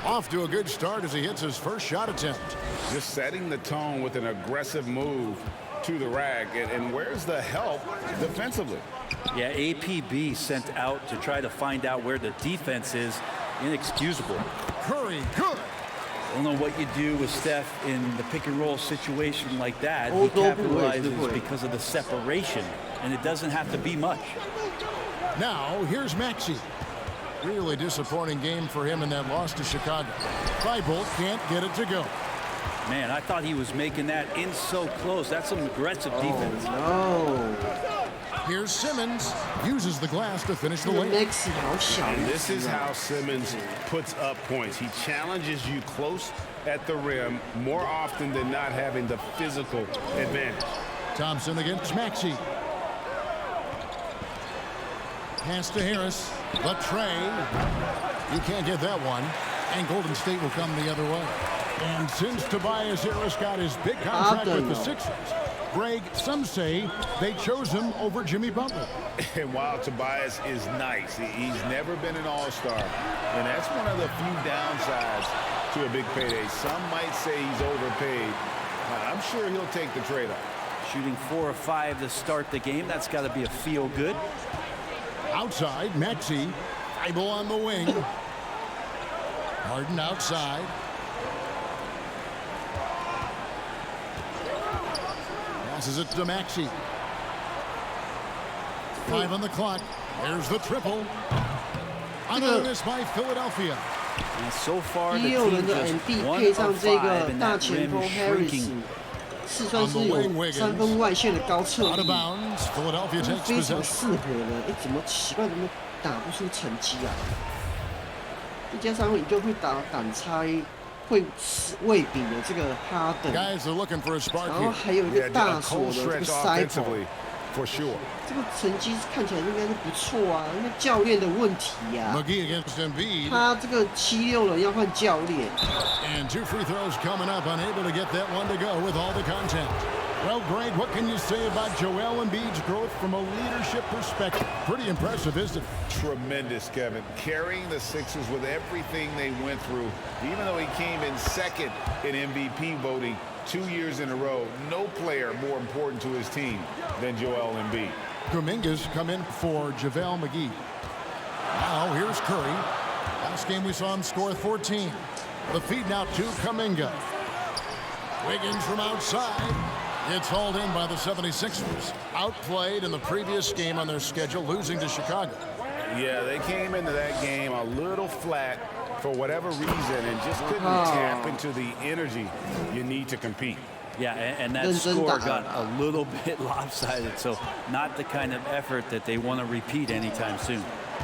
Speaker 8: Off to a good start as he hits his first shot attempt.
Speaker 11: Just setting the tone with an aggressive move to the rack. And where's the help defensively?
Speaker 10: Yeah, APB sent out to try to find out where the defense is. Inexcusable.
Speaker 8: Curry, good.
Speaker 10: I don't know what you do with Steph in the pick and roll situation like that. He
Speaker 1: 都不会，
Speaker 10: capitalizes because of the separation, and it doesn't have to be much.
Speaker 8: Now here's Maxey. Really disappointing game for him in that loss to Chicago. Thibault can't get it to go.
Speaker 10: Man, I thought he was making that in so close. That's some aggressive defense.
Speaker 1: No.
Speaker 8: Here's Simmons. Uses the glass to finish the lane.
Speaker 1: Maxey 好小。
Speaker 9: And this is how Simmons puts up points. He challenges you close at the rim more often than not, having the physical advantage.
Speaker 8: Thompson against Maxey. Pass to Harris. Latrey. You can't get that one. And Golden State will come the other way. And since Tobias Harris got his big contract with the Sixers, Greg, some say they chose him over Jimmy Butler.
Speaker 11: And while Tobias is nice, he's never been an all-star. And that's one of the few downsides to a big payday. Some might say he's overpaid. I'm sure he'll take the trade-off.
Speaker 10: Shooting 4 of 5 to start the game. That's got to be a feel-good.
Speaker 8: Outside, Maxey. Thibault on the wing. Harden outside. Passes it to Maxey. 5 on the clock. There's the triple. Under this by Philadelphia.
Speaker 10: And so far, the
Speaker 1: 第六
Speaker 10: team
Speaker 1: 人的
Speaker 10: just
Speaker 1: MB
Speaker 10: 1
Speaker 1: 配上
Speaker 10: of
Speaker 1: 这
Speaker 10: 5
Speaker 1: 个
Speaker 10: in
Speaker 1: 大
Speaker 10: that
Speaker 1: 前锋
Speaker 10: rim
Speaker 1: Harris，
Speaker 10: shrinking.
Speaker 1: 是算是有3分外线的高侧
Speaker 8: Out of
Speaker 1: 翼，
Speaker 8: bounds. Philadelphia takes
Speaker 1: 非常
Speaker 8: possession.
Speaker 1: 适合的。哎，怎么奇怪，怎么打不出成绩啊？再加上你就会打挡拆，会喂饼的这个哈登，
Speaker 8: Guys are looking for a spark
Speaker 1: 然后
Speaker 8: here.
Speaker 1: 还有一个
Speaker 9: Yeah,
Speaker 1: 大
Speaker 9: a
Speaker 1: 锁
Speaker 9: cold
Speaker 1: 的这个
Speaker 9: stretch
Speaker 1: cycle，
Speaker 9: offensively, for sure.
Speaker 1: 这个成绩看起来应该是不错啊，因为教练的问题呀、啊。
Speaker 8: McGee against Embiid.
Speaker 1: 他这个7-6人要换教练。
Speaker 8: And 2 free throws coming up, unable to get that one to go with all the content. Well, Greg, what can you say about Joel Embiid's growth from a leadership perspective? Pretty impressive, isn't it?
Speaker 11: Tremendous, Kevin. Carrying the Sixers with everything they went through. Even though he came in second in MVP voting 2 years in a row, no player more important to his team than Joel Embiid.
Speaker 8: Kuminga's come in for JaVale McGee. Now here's Curry. Last game we saw him score 14. The feed now to Kuminga. Wiggins from outside. It's hauled in by the 76ers. Outplayed in the previous game on their schedule, losing to Chicago.
Speaker 9: Yeah, they came into that game a little flat for whatever reason and just couldn't tap into the energy you need to compete.
Speaker 10: Yeah, and that score got a little bit lopsided, so not the kind of effort that they want to repeat anytime soon.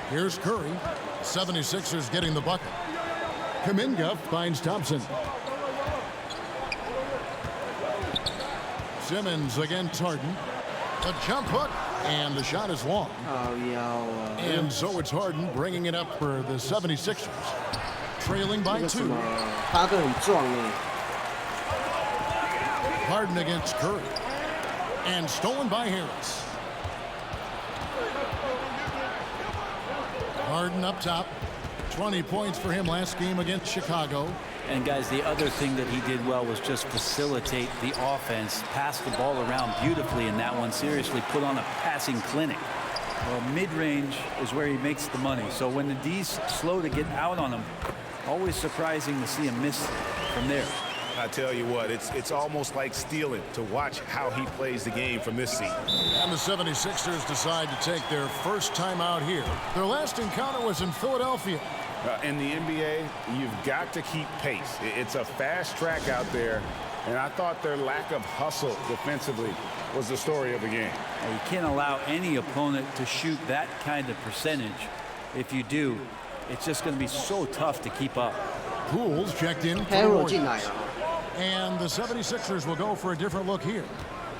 Speaker 8: Here's Curry. 76ers getting the bucket. Kuminga finds Thompson. Simmons against Harden. A jump hook, and the shot is long. And so it's Harden bringing it up for the 76ers. Trailing by 2. Harden against Curry. And stolen by Harris. Harden up top. 20 points for him last game against Chicago.
Speaker 10: And guys, the other thing that he did well was just facilitate the offense, pass the ball around beautifully in that one. Seriously, put on a passing clinic. Well, mid-range is where he makes the money. So when the D's slow to get out on him, always surprising to see him miss from there.
Speaker 11: I tell you what, it's almost like stealing to watch how he plays the game from this seat.
Speaker 8: And the 76ers decide to take their first time out here. Their last encounter was in Philadelphia.
Speaker 11: In the NBA, you've got to keep pace. It's a fast track out there, and I thought their lack of hustle defensively was the story of the game.
Speaker 10: Well, you can't allow any opponent to shoot that kind of percentage. If you do, it's just going to be so tough to keep up.
Speaker 8: Pools checked in for the Warriors. And the 76ers will go for a different look here.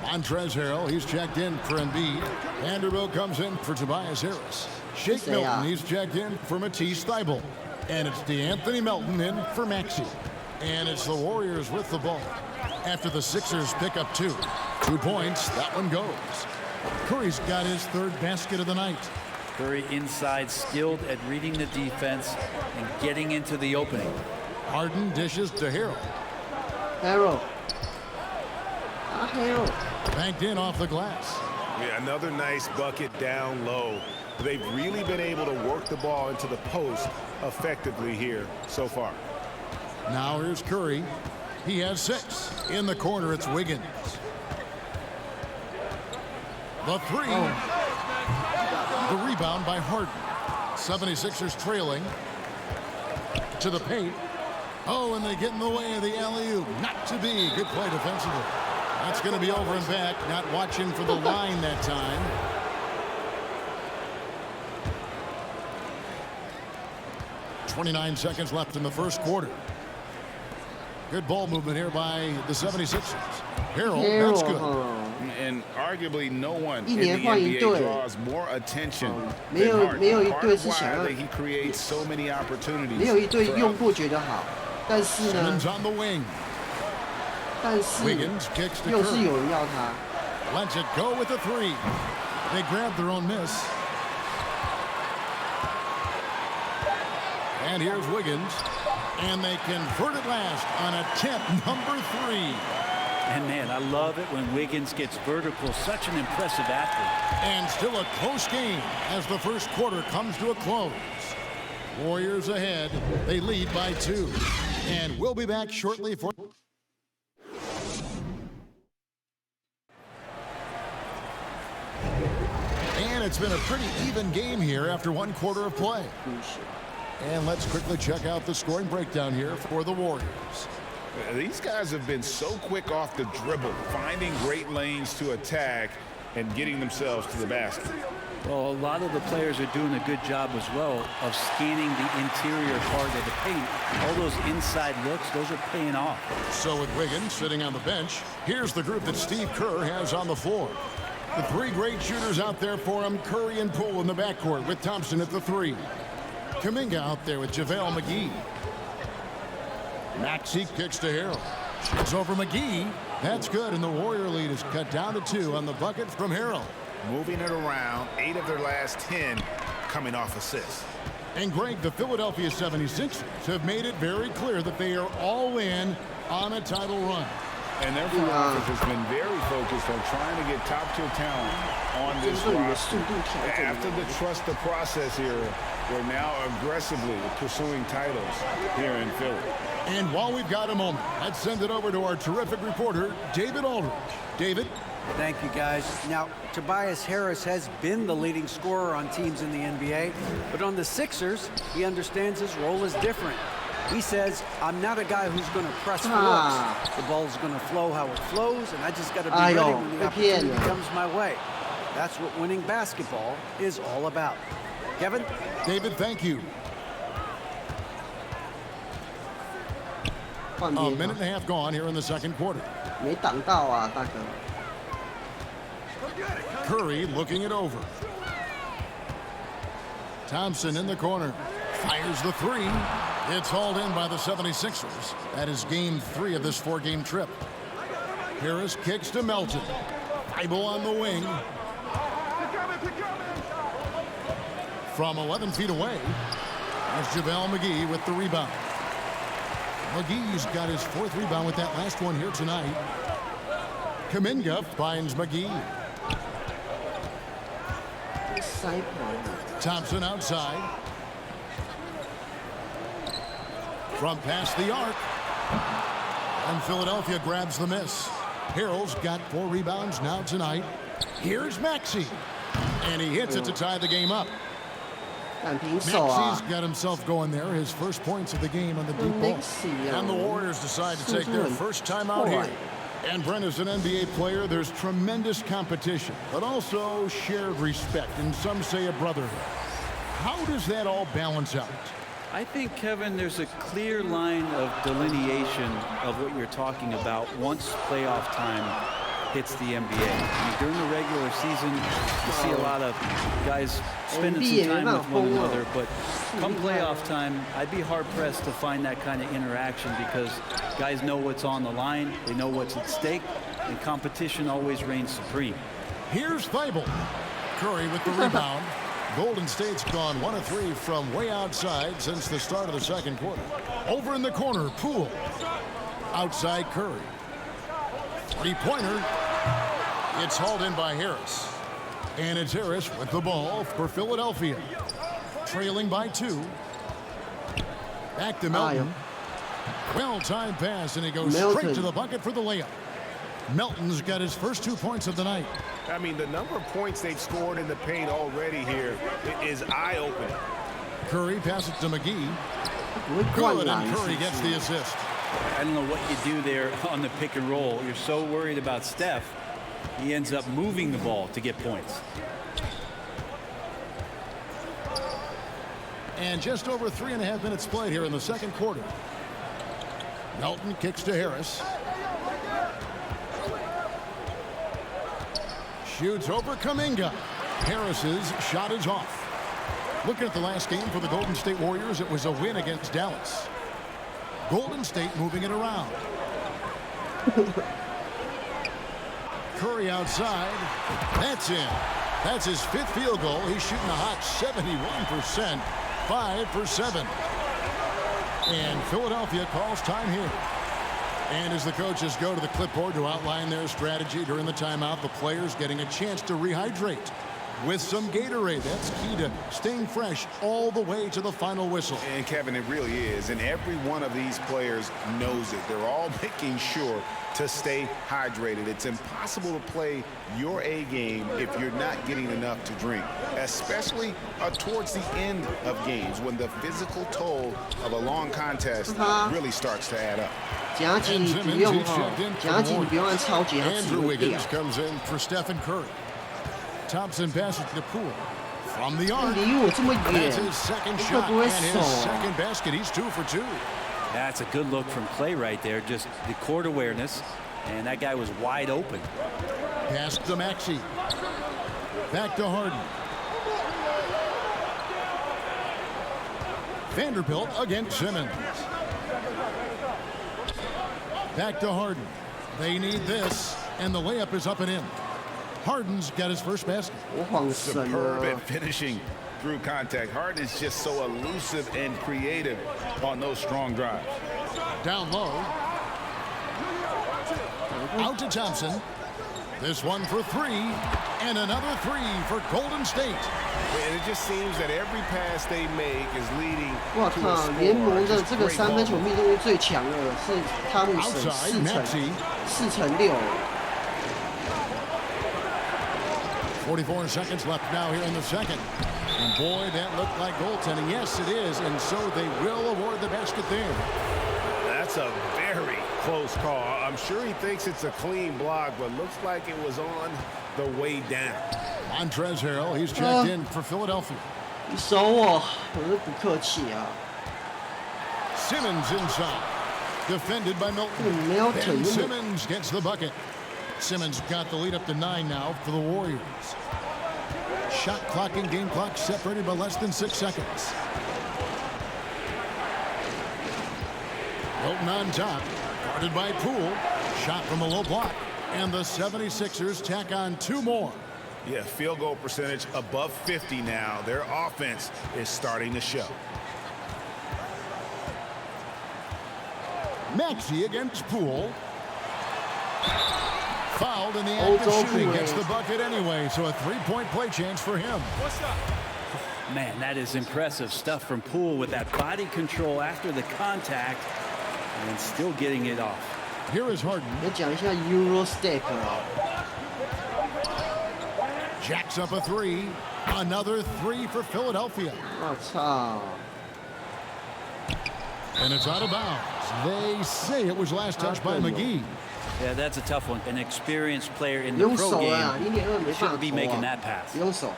Speaker 8: Montrezl Harrell, he's checked in for Embiid. Vanderbilt comes in for Tobias Harris. Shake Milton, he's checked in for Matisse Thybulle. And it's DeAnthony Melton in for Maxey. And it's the Warriors with the ball. After the Sixers pick up 2. 2 points, that one goes. Curry's got his 3rd basket of the night.
Speaker 10: Curry inside, skilled at reading the defense and getting into the opening.
Speaker 8: Harden dishes to Harrell.
Speaker 1: Harrell.
Speaker 8: Banked in off the glass.
Speaker 11: Yeah, another nice bucket down low. They've really been able to work the ball into the post effectively here so far.
Speaker 8: Now here's Curry. He has 6. In the corner, it's Wiggins. The 3. The rebound by Harden. 76ers trailing. To the paint. Oh, and they get in the way of the alley-oop. Not to be. Good play defensively. That's going to be over and back. Not watching for the line that time. .29 seconds left in the first quarter. Good ball movement here by the 76ers. Harrell, that's good.
Speaker 11: And arguably no one in the NBA draws more attention than Harden. Why he creates so many opportunities.
Speaker 1: 没有一队用过觉得好，但是呢，
Speaker 8: Simmons on the wing.
Speaker 1: 但是
Speaker 8: Wiggins kicks to
Speaker 1: 又是
Speaker 8: Curry.
Speaker 1: 有人要他。
Speaker 8: Lets it go with the 3. They grab their own miss. And here's Wiggins. And they convert it last on attempt number 3.
Speaker 10: And man, I love it when Wiggins gets vertical. Such an impressive athlete.
Speaker 8: And still a close game as the first quarter comes to a close. Warriors ahead. They lead by 2. And we'll be back shortly for... And it's been a pretty even game here after 1 quarter of play. And let's quickly check out the scoring breakdown here for the Warriors.
Speaker 11: These guys have been so quick off the dribble, finding great lanes to attack and getting themselves to the basket.
Speaker 10: Well, a lot of the players are doing a good job as well of scanning the interior part of the paint. All those inside looks, those are paying off.
Speaker 8: So with Wiggins sitting on the bench, here's the group that Steve Kerr has on the floor. The 3 great shooters out there for him, Curry and Poole in the backcourt with Thompson at the 3. Kuminga out there with JaVale McGee. Maxey kicks to Harrell. It's over McGee. That's good, and the Warrior lead is cut down to 2 on the bucket from Harrell.
Speaker 11: Moving it around, 8 of their last 10 coming off assists.
Speaker 8: And Greg, the Philadelphia 76ers have made it very clear that they are all in on a title run.
Speaker 11: And their front office has been very focused on trying to get top-tier talent on this roster. After the trust the process era, we're now aggressively pursuing titles here in Philly.
Speaker 8: And while we've got a moment, let's send it over to our terrific reporter, David Aldridge. David?
Speaker 12: Thank you, guys. Now, Tobias Harris has been the leading scorer on teams in the NBA, but on the Sixers, he understands his role is different. He says, I'm not a guy who's going to press for looks. The ball's going to flow how it flows, and I just got to be ready when the opportunity comes my way. That's what winning basketball is all about. Kevin?
Speaker 8: David, thank you. A minute and a half gone here in the second quarter.
Speaker 1: 没挡到啊，大哥。
Speaker 8: Curry looking it over. Thompson in the corner. Fires the 3. It's hauled in by the 76ers. That is game 3 of this 4-game trip. Harris kicks to Melton. Thybulle on the wing. From 11 feet away. That's JaVale McGee with the rebound. McGee's got his 4th rebound with that last one here tonight. Kuminga finds McGee. Thompson outside. From past the arc. And Philadelphia grabs the miss. Harrell's got 4 rebounds now tonight. Here's Maxey. And he hits it to tie the game up. Maxey's got himself going there. His first points of the game on the deep ball. And the Warriors decide to take their first time out here. And Brent, as an NBA player, there's tremendous competition, but also shared respect, and some say a brotherhood. How does that all balance out?
Speaker 10: I think, Kevin, there's a clear line of delineation of what you're talking about once playoff time hits the NBA. I mean, during the regular season, you see a lot of guys spending some time with one another, but come playoff time, I'd be hard-pressed to find that kind of interaction because guys know what's on the line, they know what's at stake, and competition always reigns supreme.
Speaker 8: Here's Thibault. Curry with the rebound. Golden State's gone 1 of 3 from way outside since the start of the second quarter. Over in the corner, Poole. Outside Curry. 3-pointer. It's hauled in by Harris. And it's Harris with the ball for Philadelphia. Trailing by 2. Back to Melton. Well-timed pass, and he goes straight to the bucket for the layup. Melton's got his first 2 points of the night.
Speaker 9: I mean, the number of points they've scored in the paint already here is eye-opening.
Speaker 8: Curry passes to McGee. Good, and Curry gets the assist.
Speaker 10: I don't know what you do there on the pick and roll. You're so worried about Steph, he ends up moving the ball to get points.
Speaker 8: And just over 3.5 minutes played here in the second quarter. Melton kicks to Harris. Shoots over Kuminga. Harris's shot is off. Looking at the last game for the Golden State Warriors, it was a win against Dallas. Golden State moving it around. Curry outside. That's in. That's his 5th field goal. He's shooting a hot 71%. 5 for 7. And Philadelphia calls time here. And as the coaches go to the clipboard to outline their strategy during the timeout, the players getting a chance to rehydrate with some Gatorade. That's key to staying fresh all the way to the final whistle.
Speaker 11: And Kevin, it really is. And every one of these players knows it. They're all making sure to stay hydrated. It's impossible to play your A game if you're not getting enough to drink, especially towards the end of games when the physical toll of a long contest really starts to add up.
Speaker 8: Andrew Wiggins comes in for Stephen Curry. Thompson passes to Poole from the arc. That's his second shot and his second basket. He's 2 for 2.
Speaker 10: That's a good look from Clay right there. Just the court awareness, and that guy was wide open.
Speaker 8: Pass to Maxey. Back to Harden. Vanderbilt against Simmons. Back to Harden. They need this, and the layup is up and in. Harden's got his first basket.
Speaker 11: Superb at finishing through contact. Harden is just so elusive and creative on those strong drives.
Speaker 8: Down low. Out to Thompson. This one for 3, and another 3 for Golden State.
Speaker 9: And it just seems that every pass they make is leading to a score.
Speaker 1: 联盟的这个3分球命中率最强的是汤姆森4成6。
Speaker 8: 44 seconds left now here in the second. And boy, that looked like goaltending. Yes, it is. And so they will award the basket there.
Speaker 9: That's a very close call. I'm sure he thinks it's a clean block, but looks like it was on the way down.
Speaker 8: Montrezl Harrell, he's checked in for Philadelphia.
Speaker 1: 你守我，我都不客气啊。
Speaker 8: Simmons inside. Defended by Milton. Ben Simmons gets the bucket. Simmons got the lead up to 9 now for the Warriors. Shot clock and game clock separated by less than 6 seconds. Milton on top, guarded by Poole. Shot from the low block. And the 76ers tack on 2 more.
Speaker 11: Yeah, field goal percentage above 50 now. Their offense is starting to show.
Speaker 8: Maxey against Poole. Fouled in the act of shooting. Gets the bucket anyway, so a three-point play chance for him.
Speaker 10: Man, that is impressive stuff from Poole with that body control after the contact and still getting it off.
Speaker 8: Here is Harden.
Speaker 1: 要讲一下 Euro Step 啊。
Speaker 8: Jacks up a three. Another three for Philadelphia.
Speaker 1: 我操！
Speaker 8: And it's out of bounds. They say it was last touched by McGee.
Speaker 10: Yeah, that's a tough one. An experienced player in the pro game shouldn't be making that pass.
Speaker 1: 用手，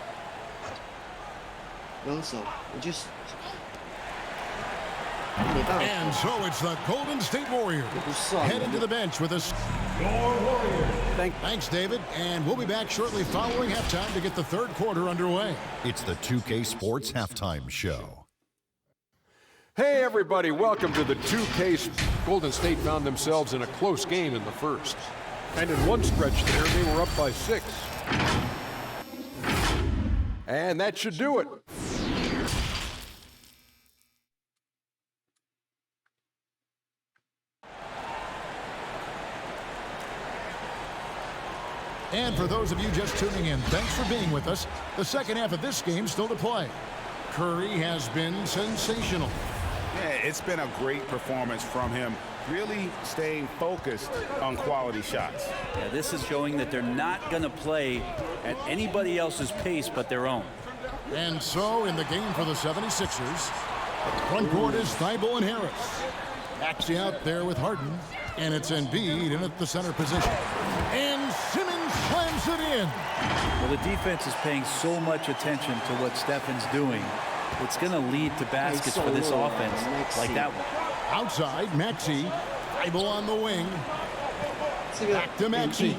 Speaker 1: 用手，我就是没办法。
Speaker 8: And so it's the Golden State Warriors heading to the bench with us. Thanks, David. And we'll be back shortly following halftime to get the third quarter underway.
Speaker 13: It's the 2K Sports Halftime Show.
Speaker 7: Hey, everybody, welcome to the 2K. Golden State found themselves in a close game in the first. And in one stretch there, they were up by 6. And that should do it.
Speaker 8: And for those of you just tuning in, thanks for being with us. The second half of this game still to play. Curry has been sensational.
Speaker 11: Yeah, it's been a great performance from him, really staying focused on quality shots.
Speaker 10: Yeah, this is showing that they're not going to play at anybody else's pace but their own.
Speaker 8: And so in the game for the 76ers, front court is Thibault and Harris. Maxey out there with Harden, and it's Embiid in at the center position. And Simmons slams it in.
Speaker 10: Well, the defense is paying so much attention to what Stefan's doing. It's going to lead to baskets for this offense like that one.
Speaker 8: Outside, Maxey. Thibault on the wing. Back to Maxey.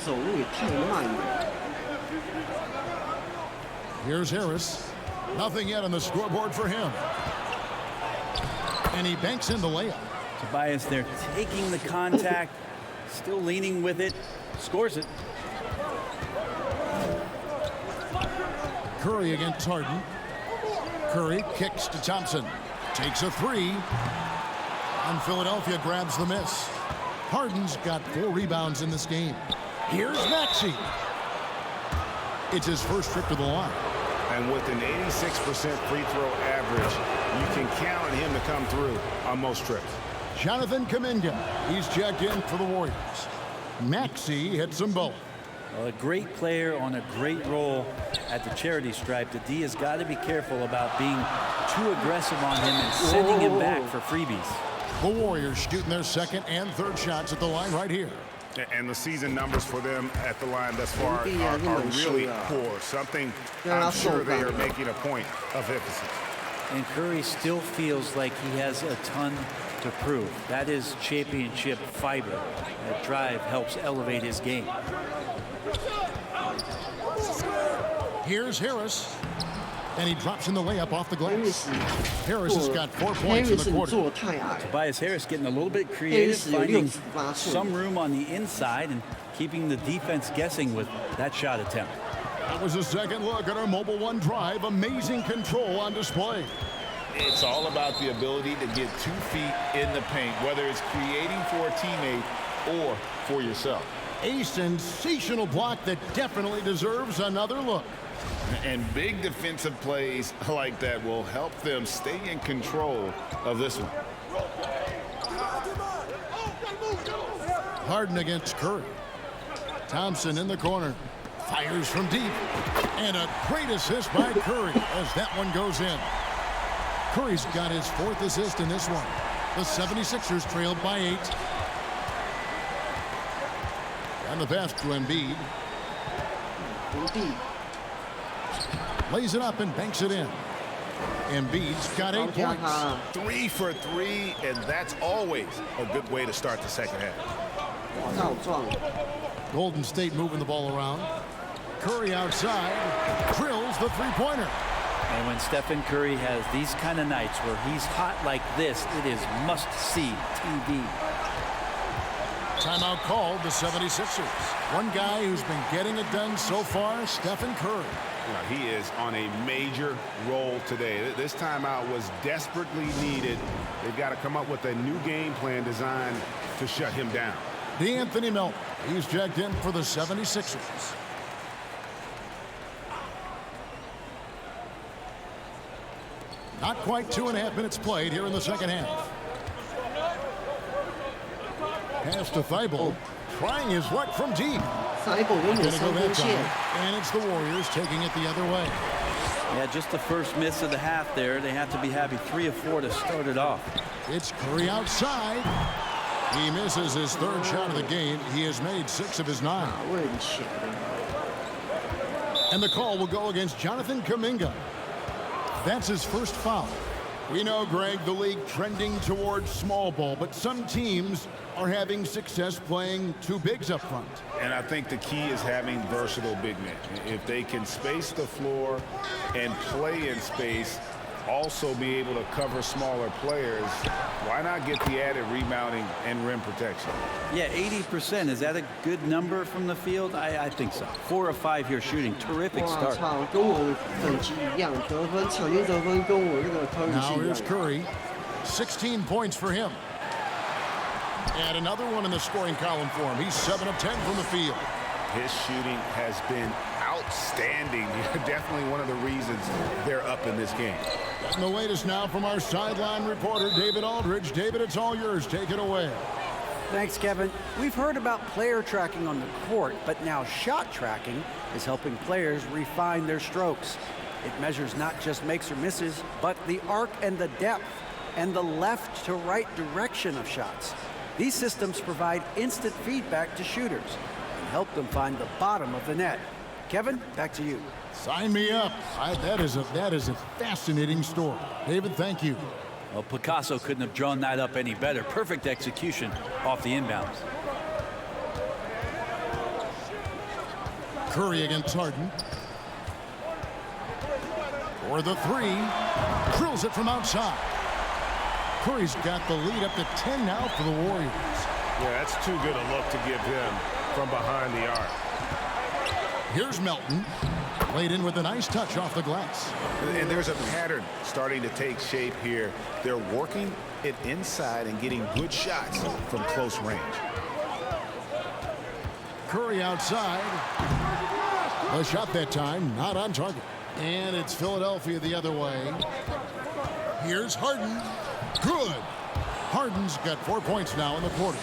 Speaker 8: Here's Harris. Nothing yet on the scoreboard for him. And he banks in the layup.
Speaker 10: Tobias there taking the contact, still leaning with it, scores it.
Speaker 8: Curry against Harden. Curry kicks to Thompson. Takes a three. And Philadelphia grabs the miss. Harden's got 4 rebounds in this game. Here's Maxey. It's his first trip to the line.
Speaker 11: And with an 86% free throw average, you can count on him to come through on most trips.
Speaker 8: Jonathan Kuminga. He's checked in for the Warriors. Maxey hits them both.
Speaker 10: Well, a great player on a great role at the charity stripe. The D has got to be careful about being too aggressive on him and sending him back for freebies.
Speaker 8: The Warriors shooting their second and third shots at the line right here.
Speaker 11: And the season numbers for them at the line thus far are really poor. Something I'm sure they are making a point of emphasis.
Speaker 10: And Curry still feels like he has a ton to prove. That is championship fiber. That drive helps elevate his game.
Speaker 8: Here's Harris. And he drops in the layup off the glass. Harris has got 4 points in the quarter.
Speaker 10: Tobias Harris getting a little bit creative, finding some room on the inside and keeping the defense guessing with that shot attempt.
Speaker 8: That was a second look at our Mobile One drive. Amazing control on display.
Speaker 11: It's all about the ability to get 2 feet in the paint, whether it's creating for a teammate or for yourself.
Speaker 8: A sensational block that definitely deserves another look.
Speaker 11: And big defensive plays like that will help them stay in control of this one.
Speaker 8: Harden against Curry. Thompson in the corner. Fires from deep. And a great assist by Curry as that one goes in. Curry's got his 4th assist in this one. The 76ers trailed by 8. And the pass to Embiid. Lays it up and banks it in. Embiid's got 8 points.
Speaker 11: 3 for 3, and that's always a good way to start the second half.
Speaker 8: Golden State moving the ball around. Curry outside. Drills the three-pointer.
Speaker 10: And when Stephen Curry has these kind of nights where he's hot like this, it is must-see TV.
Speaker 8: Timeout called the 76ers. One guy who's been getting it done so far, Stephen Curry.
Speaker 11: Well, he is on a major roll today. This timeout was desperately needed. They've got to come up with a new game plan designed to shut him down.
Speaker 8: D'Anthony Melton, he's checked in for the 76ers. Not quite 2.5 minutes played here in the second half. Pass to Thibault, trying his luck from deep.
Speaker 1: Thibault永远三分线。
Speaker 8: And it's the Warriors taking it the other way.
Speaker 10: Yeah, just the first miss of the half there. They have to be happy 3 of 4 to start it off.
Speaker 8: It's Curry outside. He misses his third shot of the game. He has made 6 of his 9. And the call will go against Jonathan Kuminga. That's his first foul. We know, Greg, the league trending towards small ball, but some teams are having success playing 2 bigs up front.
Speaker 11: And I think the key is having versatile big men. If they can space the floor and play in space, also be able to cover smaller players, why not get the added rebounding and rim protection?
Speaker 10: Yeah, 80%. Is that a good number from the field? I think so. 4 of 5 here shooting. Terrific start.
Speaker 1: 哇操，跟我的等级一样，得分场均得分跟我这个 Curry
Speaker 8: Now
Speaker 1: 是一
Speaker 8: here's
Speaker 1: 样。
Speaker 8: Curry, 16 points for him. And another one in the scoring column for him. He's 7 of 10 from the field.
Speaker 11: His shooting has been outstanding. Definitely one of the reasons they're up in this game.
Speaker 8: And the latest now from our sideline reporter, David Aldridge. David, it's all yours. Take it away.
Speaker 12: Thanks, Kevin. We've heard about player tracking on the court, but now shot tracking is helping players refine their strokes. It measures not just makes or misses, but the arc and the depth and the left to right direction of shots. These systems provide instant feedback to shooters and help them find the bottom of the net. Kevin, back to you.
Speaker 8: Sign me up. That is a fascinating story. David, thank you.
Speaker 10: Well, Picasso couldn't have drawn that up any better. Perfect execution off the inbounds.
Speaker 8: Curry against Harden. For the 3. Drills it from outside. Curry's got the lead up to 10 now for the Warriors.
Speaker 3: Yeah, that's too good a look to give him from behind the arc.
Speaker 8: Here's Melton. Laid in with a nice touch off the glass.
Speaker 11: And there's a pattern starting to take shape here. They're working it inside and getting good shots from close range.
Speaker 8: Curry outside. The shot that time not on target. And it's Philadelphia the other way. Here's Harden. Good. Harden's got 4 points now in the quarter.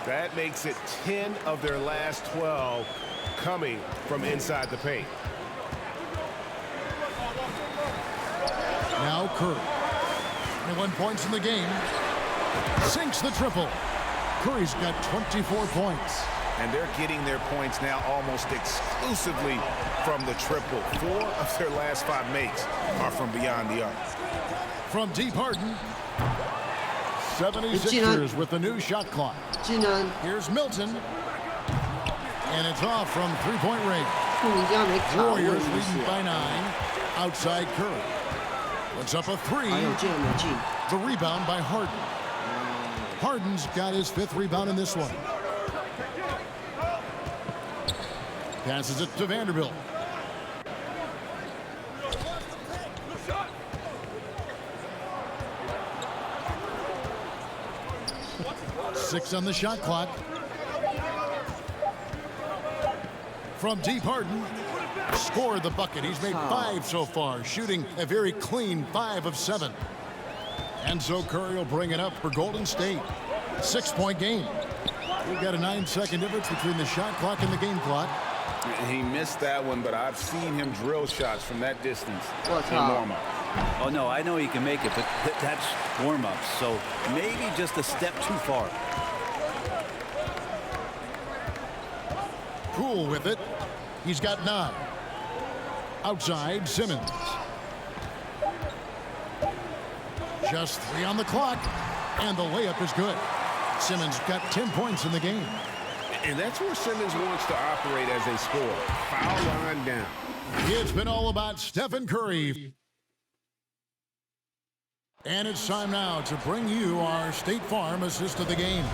Speaker 3: That makes it 10 of their last 12 coming from inside the paint.
Speaker 8: Now Curry. 21 points in the game. Sinks the triple. Curry's got 24 points.
Speaker 11: And they're getting their points now almost exclusively from the triple. 4 of their last 5 makes are from beyond the arc.
Speaker 8: From deep, Harden. 76ers with the new shot clock. Here's Milton. And it's off from 3-point range. Warriors leading by 9. Outside Curry. Puts up a 3. The rebound by Harden. Harden's got his 5th rebound in this one. Passes it to Vanderbilt. Six on the shot clock. From deep, Harden scored the bucket. He's made 5 so far, shooting a very clean 5 of 7. And so Curry will bring it up for Golden State. 6-point game. We've got a 9-second difference between the shot clock and the game clock.
Speaker 11: He missed that one, but I've seen him drill shots from that distance in warm-up.
Speaker 10: Oh, no, I know he can make it, but that's warm-up, so maybe just a step too far.
Speaker 8: Poole with it. He's got 9. Outside, Simmons. Just 3 on the clock, and the layup is good. Simmons got 10 points in the game.
Speaker 11: And that's where Simmons wants to operate as a scorer. Foul line down.
Speaker 8: It's been all about Stephen Curry. And it's time now to bring you our State Farm assist of the game.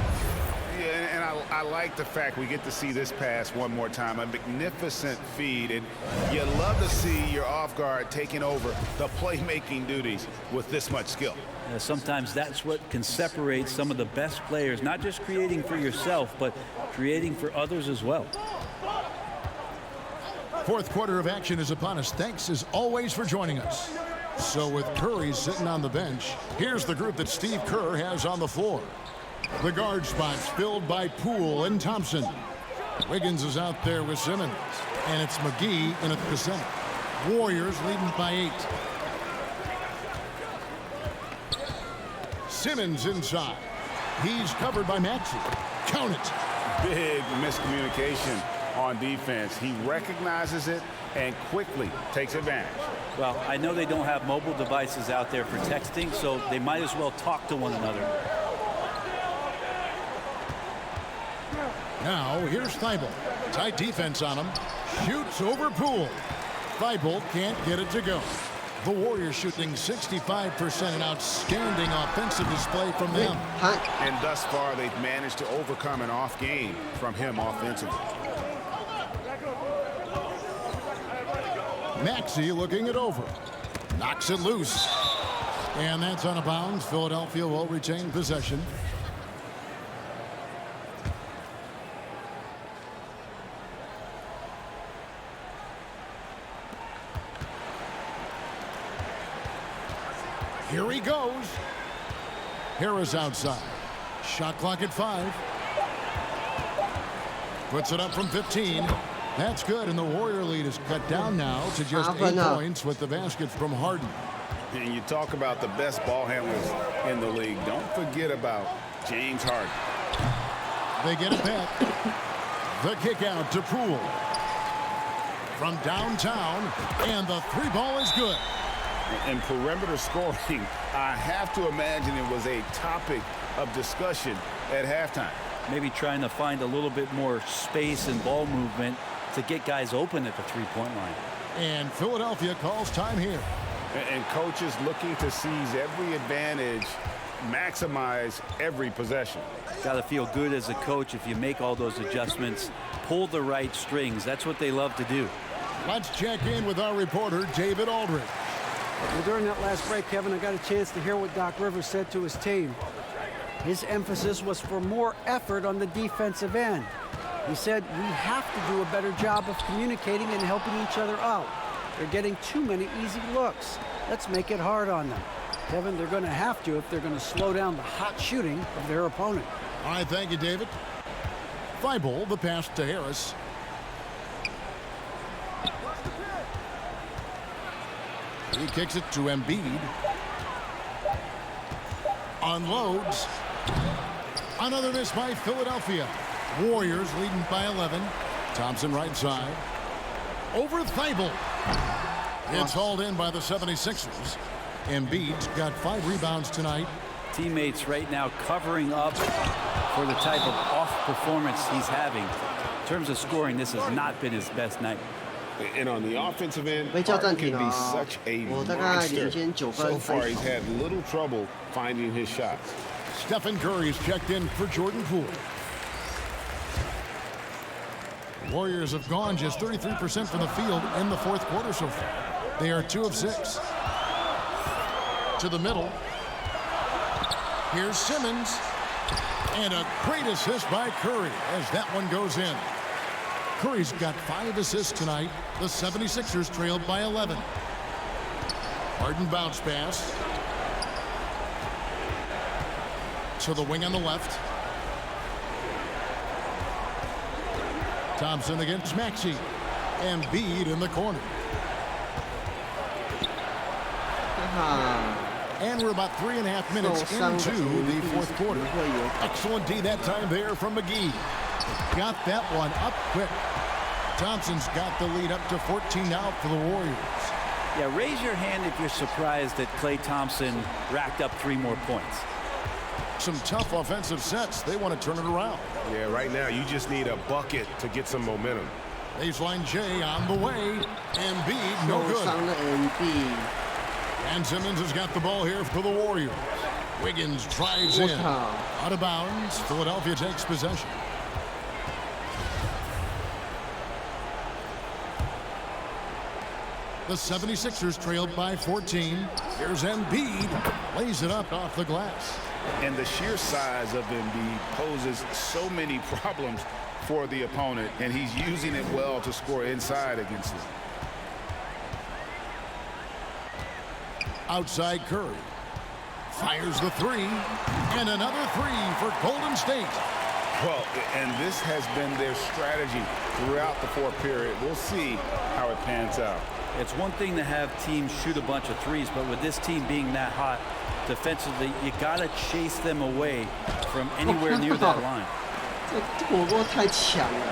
Speaker 11: Yeah, and I I like the fact we get to see this pass one more time. A magnificent feed, and you love to see your off guard taking over the playmaking duties with this much skill.
Speaker 10: Sometimes that's what can separate some of the best players, not just creating for yourself, but creating for others as well.
Speaker 8: Fourth quarter of action is upon us. Thanks as always for joining us. So with Curry sitting on the bench, here's the group that Steve Kerr has on the floor. The guard spots filled by Poole and Thompson. Wiggins is out there with Simmons. And it's McGee in at the center. Warriors leading by 8. Simmons inside. He's covered by Maxey. Count it.
Speaker 11: Big miscommunication on defense. He recognizes it and quickly takes advantage.
Speaker 10: Well, I know they don't have mobile devices out there for texting, so they might as well talk to one another.
Speaker 8: Now, here's Thibault. Tight defense on him. Shoots over Poole. Thibault can't get it to go. The Warriors shooting 65%, an outstanding offensive display from them.
Speaker 11: And thus far, they've managed to overcome an off game from him offensively.
Speaker 8: Maxey looking it over. Knocks it loose. And that's out of bounds. Philadelphia will retain possession. Here he goes. Harris outside. Shot clock at 5. Puts it up from 15. That's good, and the Warrior lead is cut down now to just 8 points with the basket from Harden.
Speaker 11: And you talk about the best ball handlers in the league. Don't forget about James Harden.
Speaker 8: They get it back. The kick out to Poole. From downtown, and the 3-ball is good.
Speaker 11: And perimeter scoring, I have to imagine it was a topic of discussion at halftime.
Speaker 10: Maybe trying to find a little bit more space and ball movement to get guys open at the three-point line.
Speaker 8: And Philadelphia calls time here.
Speaker 11: And coaches looking to seize every advantage, maximize every possession.
Speaker 10: Got to feel good as a coach if you make all those adjustments, pull the right strings. That's what they love to do.
Speaker 8: Let's check in with our reporter, David Aldridge.
Speaker 12: Well, during that last break, Kevin, I got a chance to hear what Doc Rivers said to his team. His emphasis was for more effort on the defensive end. He said, we have to do a better job of communicating and helping each other out. They're getting too many easy looks. Let's make it hard on them. Kevin, they're going to have to if they're going to slow down the hot shooting of their opponent.
Speaker 8: All right, thank you, David. Thibault, the pass to Harris. He kicks it to Embiid. Unloads. Another miss by Philadelphia. Warriors leading by 11. Thompson right side. Over Thibault. It's hauled in by the 76ers. Embiid's got 5 rebounds tonight.
Speaker 10: Teammates right now covering up for the type of off performance he's having. In terms of scoring, this has not been his best night.
Speaker 11: And on the offensive end, Harden can be such a monster. So far, he's had little trouble finding his shots.
Speaker 8: Stephen Curry's checked in for Jordan Poole. Warriors have gone just 33% from the field in the fourth quarter so far. They are 2 of 6. To the middle. Here's Simmons. And a great assist by Curry as that one goes in. Curry's got 5 assists tonight. The 76ers trailed by 11. Harden bounce pass. To the wing on the left. Thompson against Maxey. Embiid in the corner. And we're about 3.5 minutes into the fourth quarter. Excellent D that time there from McGee. Got that one up quick. Thompson's got the lead up to 14 now for the Warriors.
Speaker 10: Yeah, raise your hand if you're surprised that Klay Thompson racked up 3 more points.
Speaker 8: Some tough offensive sets. They want to turn it around.
Speaker 9: Yeah, right now you just need a bucket to get some momentum.
Speaker 8: Baseline J on the way. Embiid, no good. And Simmons has got the ball here for the Warriors. Wiggins drives in. Out of bounds. Philadelphia takes possession. The 76ers trailed by 14. Here's Embiid. Lays it up off the glass.
Speaker 11: And the sheer size of Embiid poses so many problems for the opponent, and he's using it well to score inside against them.
Speaker 8: Outside Curry. Fires the three. And another three for Golden State.
Speaker 11: Well, and this has been their strategy throughout the fourth period. We'll see how it pans out.
Speaker 10: It's one thing to have teams shoot a bunch of threes, but with this team being that hot defensively, you got to chase them away from anywhere near that line.
Speaker 1: 这火锅太强了。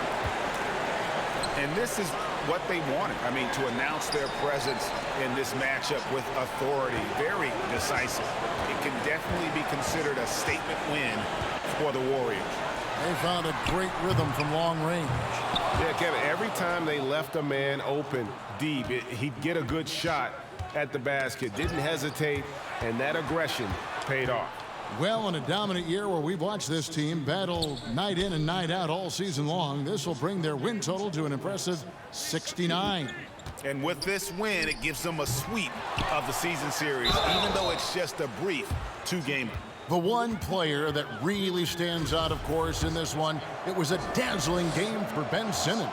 Speaker 11: And this is what they wanted. I mean, to announce their presence in this matchup with authority, very decisive. It can definitely be considered a statement win for the Warriors.
Speaker 8: They found a great rhythm from long range.
Speaker 9: Yeah, Kevin, every time they left a man open deep, he'd get a good shot at the basket. Didn't hesitate, and that aggression paid off.
Speaker 8: Well, in a dominant year where we've watched this team battle night in and night out all season long, this will bring their win total to an impressive 69.
Speaker 11: And with this win, it gives them a sweep of the season series, even though it's just a brief two-gamer.
Speaker 8: The one player that really stands out, of course, in this one, it was a dazzling game for Ben Simmons.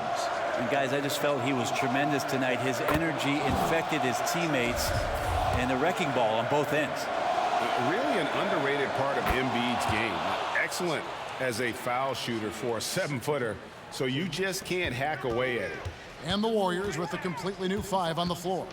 Speaker 10: And guys, I just felt he was tremendous tonight. His energy infected his teammates and the wrecking ball on both ends.
Speaker 9: Really an underrated part of Embiid's game. Excellent as a foul shooter for a 7-footer, so you just can't hack away at it.
Speaker 8: And the Warriors with a completely new 5 on the floor.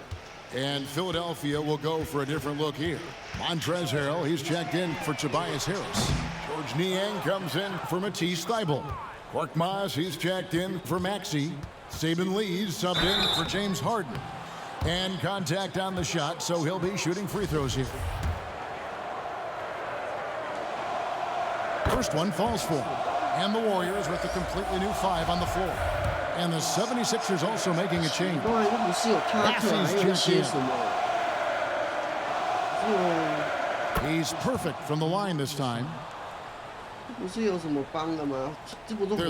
Speaker 8: And Philadelphia will go for a different look here. Montrezl Harrell, he's checked in for Tobias Harris. George Niang comes in for Matisse Thybulle. Korkmaz, he's checked in for Maxey. Saban Lee's subbed in for James Harden. And contact on the shot, so he'll be shooting free throws here. First one falls for him. And the Warriors with a completely new 5 on the floor. And the 76ers also making a change. He's perfect from the line this time. They're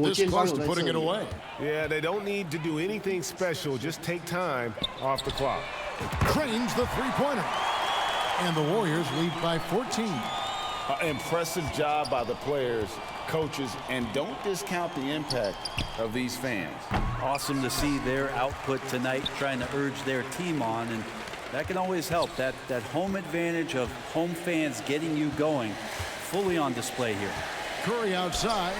Speaker 8: this close to putting it away.
Speaker 9: Yeah, they don't need to do anything special. Just take time off the clock.
Speaker 8: Cranes the three-pointer. And the Warriors lead by 14.
Speaker 11: Impressive job by the players, coaches, and don't discount the impact of these fans.
Speaker 10: Awesome to see their output tonight, trying to urge their team on, and that can always help. That home advantage of home fans getting you going, fully on display here.
Speaker 8: Curry outside,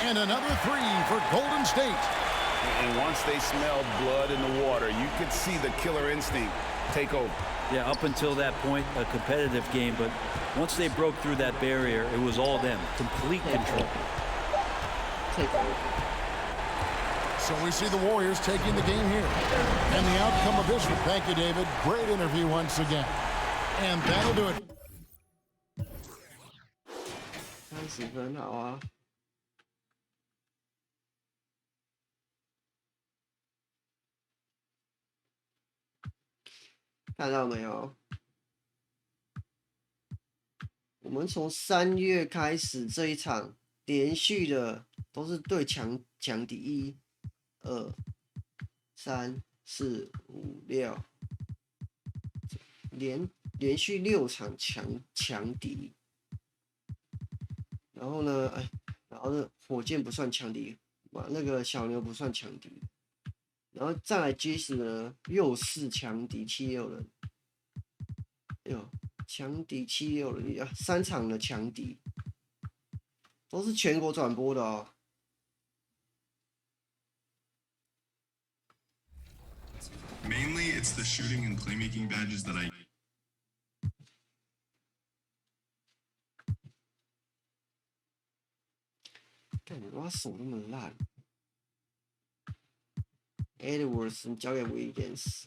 Speaker 8: and another three for Golden State.
Speaker 11: And once they smelled blood in the water, you could see the killer instinct take over.
Speaker 10: Yeah, up until that point, a competitive game, but once they broke through that barrier, it was all them. Complete control.
Speaker 8: So we see the Warriors taking the game here. And the outcome of this one. Thank you, David. Great interview once again. And that'll do it.
Speaker 1: 30分好啊。看到没有？我们从3月开始这一场连续的都是对强敌1、2、3、4、5、6，连续6场强敌。然后呢，然后呢，火箭不算强敌，那个小牛不算强敌。然后再来接着呢，又是强敌76人，强敌76人，3场的强敌，都是全国转播的哦。
Speaker 14: Mainly, it's the shooting and playmaking badges that I.
Speaker 1: 看我手那么烂。Edwards 交给 Wiggins，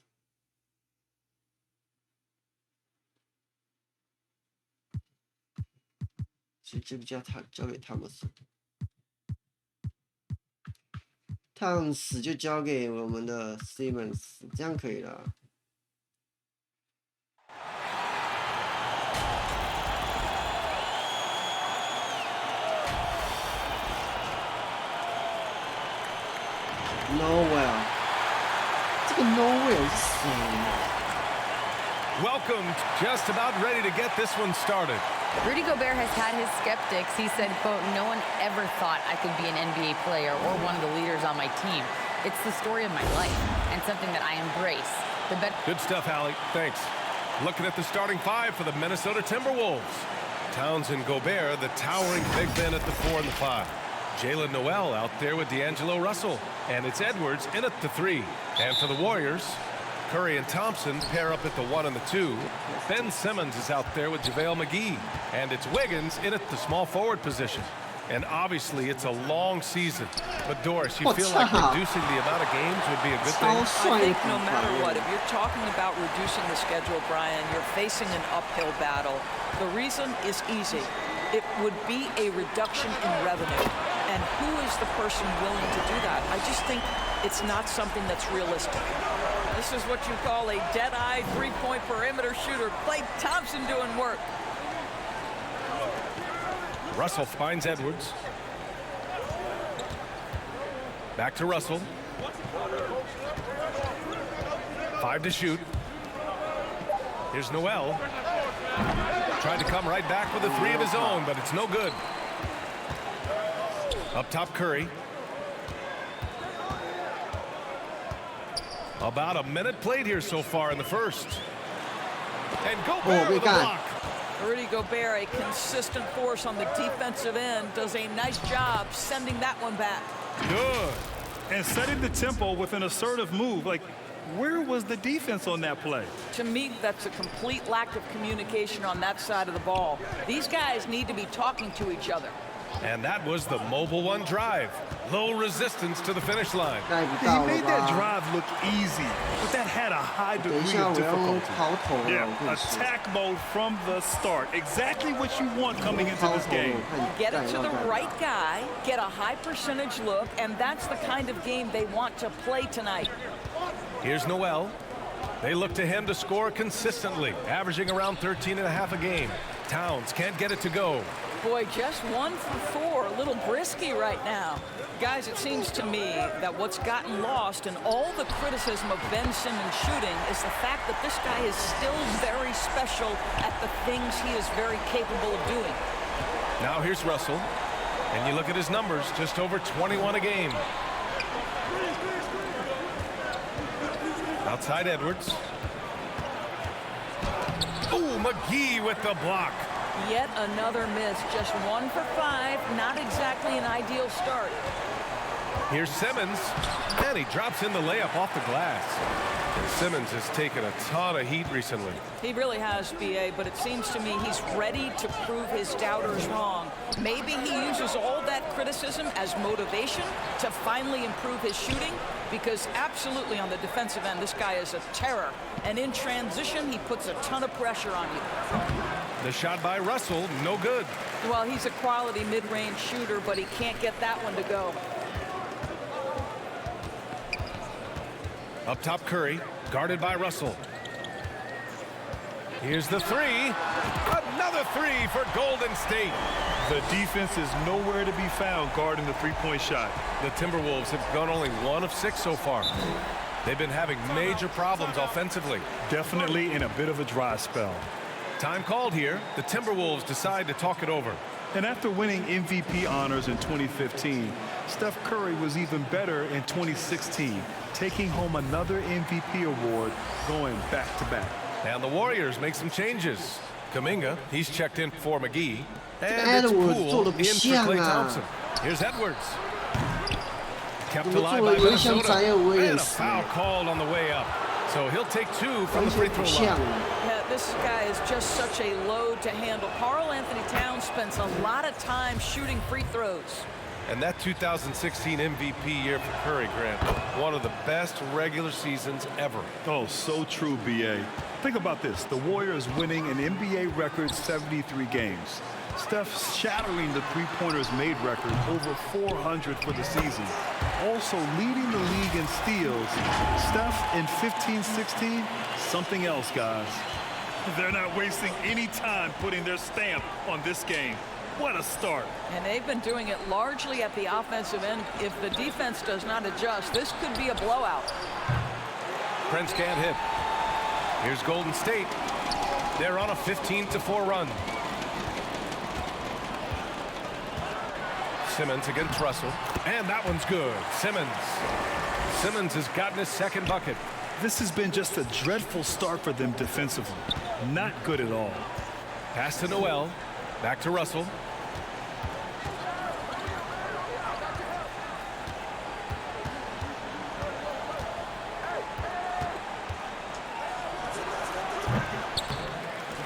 Speaker 1: 所以这个交给汤姆斯，汤死就交给我们的 Simmons， 这样可以了。Nowhere， 这个个 nowhere 是谁呢？
Speaker 3: Welcome, just about ready to get this one started.
Speaker 4: Rudy Gobert has had his skeptics. He said, quote, no one ever thought I could be an NBA player or one of the leaders on my team. It's the story of my life and something that I embrace.
Speaker 3: Good stuff, Hallie. Thanks. Looking at the starting five for the Minnesota Timberwolves. Towns and Gobert, the towering big men at the 4 and the 5. Jalen Noel out there with D'Angelo Russell. And it's Edwards in at the 3. And for the Warriors, Curry and Thompson pair up at the 1 and the 2. Ben Simmons is out there with JaVale McGee. And it's Wiggins in at the small forward position. And obviously, it's a long season. But Doris, you feel like reducing the amount of games would be a good thing?
Speaker 15: I think no matter what, if you're talking about reducing the schedule, Brian, you're facing an uphill battle. The reason is easy. It would be a reduction in revenue. And who is the person willing to do that? I just think it's not something that's realistic. This is what you call a dead-eye three-point perimeter shooter. Klay Thompson doing work.
Speaker 3: Russell finds Edwards. Back to Russell. 5 to shoot. Here's Noel. Tried to come right back with a 3 of his own, but it's no good. Up top, Curry. About a minute played here so far in the first. And Gobert with a block.
Speaker 15: Rudy Gobert, a consistent force on the defensive end, does a nice job sending that one back.
Speaker 6: Good. And setting the tempo with an assertive move. Like, where was the defense on that play?
Speaker 15: To me, that's a complete lack of communication on that side of the ball. These guys need to be talking to each other.
Speaker 3: And that was the Mobile One drive. Low resistance to the finish line.
Speaker 6: He made that drive look easy, but that had a high degree of difficulty. Yeah, attack mode from the start. Exactly what you want coming into this game.
Speaker 15: Get it to the right guy, get a high percentage look, and that's the kind of game they want to play tonight.
Speaker 3: Here's Noel. They look to him to score consistently, averaging around 13.5 a game. Towns can't get it to go.
Speaker 15: Boy, just 1 for 4, a little brisky right now. Guys, it seems to me that what's gotten lost in all the criticism of Ben Simmons shooting is the fact that this guy is still very special at the things he is very capable of doing.
Speaker 3: Now here's Russell, and you look at his numbers, just over 21 a game. Outside Edwards. Ooh, McGee with the block.
Speaker 15: Yet another miss, just 1 for 5, not exactly an ideal start.
Speaker 3: Here's Simmons, and he drops in the layup off the glass. And Simmons has taken a ton of heat recently.
Speaker 15: He really has, B.A., but it seems to me he's ready to prove his doubters wrong. Maybe he uses all that criticism as motivation to finally improve his shooting, because absolutely on the defensive end, this guy is a terror. And in transition, he puts a ton of pressure on you.
Speaker 3: The shot by Russell, no good.
Speaker 15: Well, he's a quality mid-range shooter, but he can't get that one to go.
Speaker 3: Up top, Curry, guarded by Russell. Here's the 3. Another 3 for Golden State.
Speaker 6: The defense is nowhere to be found guarding the three-point shot.
Speaker 3: The Timberwolves have gone only 1 of 6 so far. They've been having major problems offensively.
Speaker 6: Definitely in a bit of a dry spell.
Speaker 3: Time called here. The Timberwolves decide to talk it over.
Speaker 6: And after winning MVP honors in 2015, Steph Curry was even better in 2016, taking home another MVP award going back-to-back.
Speaker 3: And the Warriors make some changes. Kuminga, he's checked in for McGee. And it's Poole in for Klay Thompson. Here's Edwards. Kept alive by Minnesota. And a foul called on the way up. So he'll take 2 from the free throw line.
Speaker 15: Yeah, this guy is just such a load to handle. Karl Anthony Towns spends a lot of time shooting free throws.
Speaker 3: And that 2016 MVP year for Curry, Grant, one of the best regular seasons ever.
Speaker 6: Oh, so true, B.A. Think about this. The Warriors winning an NBA record 73 games. Steph shattering the three-pointers made record, over 400 for the season. Also leading the league in steals. Steph in 15-16, something else, guys. They're not wasting any time putting their stamp on this game. What a start.
Speaker 15: And they've been doing it largely at the offensive end. If the defense does not adjust, this could be a blowout.
Speaker 3: Prince can't hit. Here's Golden State. They're on a 15-4 run. Simmons against Russell. And that one's good. Simmons has gotten his second bucket.
Speaker 6: This has been just a dreadful start for them defensively. Not good at all.
Speaker 3: Pass to Noel. Back to Russell.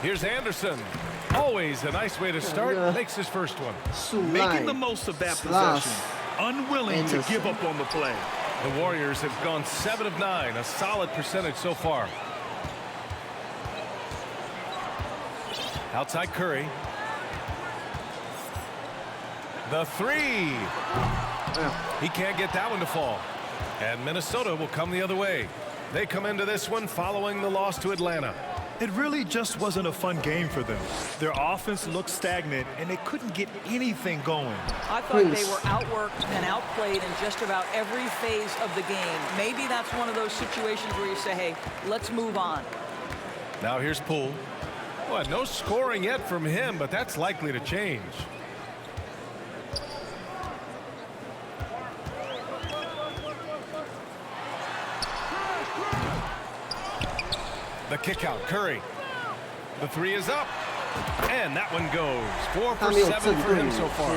Speaker 3: Here's Anderson. Always a nice way to start. Makes his first one.
Speaker 6: Making the most of that possession. Unwilling to give up on the play.
Speaker 3: The Warriors have gone 7 of 9, a solid percentage so far. Outside Curry. The three. He can't get that one to fall. And Minnesota will come the other way. They come into this one following the loss to Atlanta.
Speaker 6: It really just wasn't a fun game for them. Their offense looked stagnant, and they couldn't get anything going.
Speaker 15: I thought they were outworked and outplayed in just about every phase of the game. Maybe that's one of those situations where you say, hey, let's move on.
Speaker 3: Now here's Poole. Well, no scoring yet from him, but that's likely to change. The kick out, Curry. The three is up. And that one goes. 4 for 7 for him so far.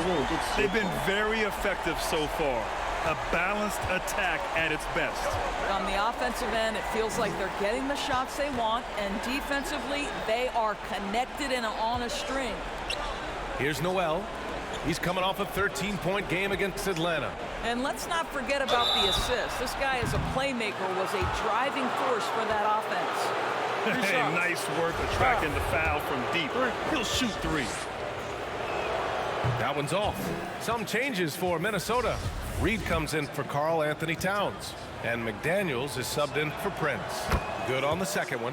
Speaker 6: They've been very effective so far. A balanced attack at its best.
Speaker 15: On the offensive end, it feels like they're getting the shots they want, and defensively, they are connected and on a string.
Speaker 3: Here's Noel. He's coming off a 13-point game against Atlanta.
Speaker 15: And let's not forget about the assist. This guy is a playmaker, was a driving force for that offense.
Speaker 6: Hey, nice work attracting the foul from deep. He'll shoot three.
Speaker 3: That one's off. Some changes for Minnesota. Reed comes in for Karl Anthony Towns. And McDaniels is subbed in for Prince. Good on the second one.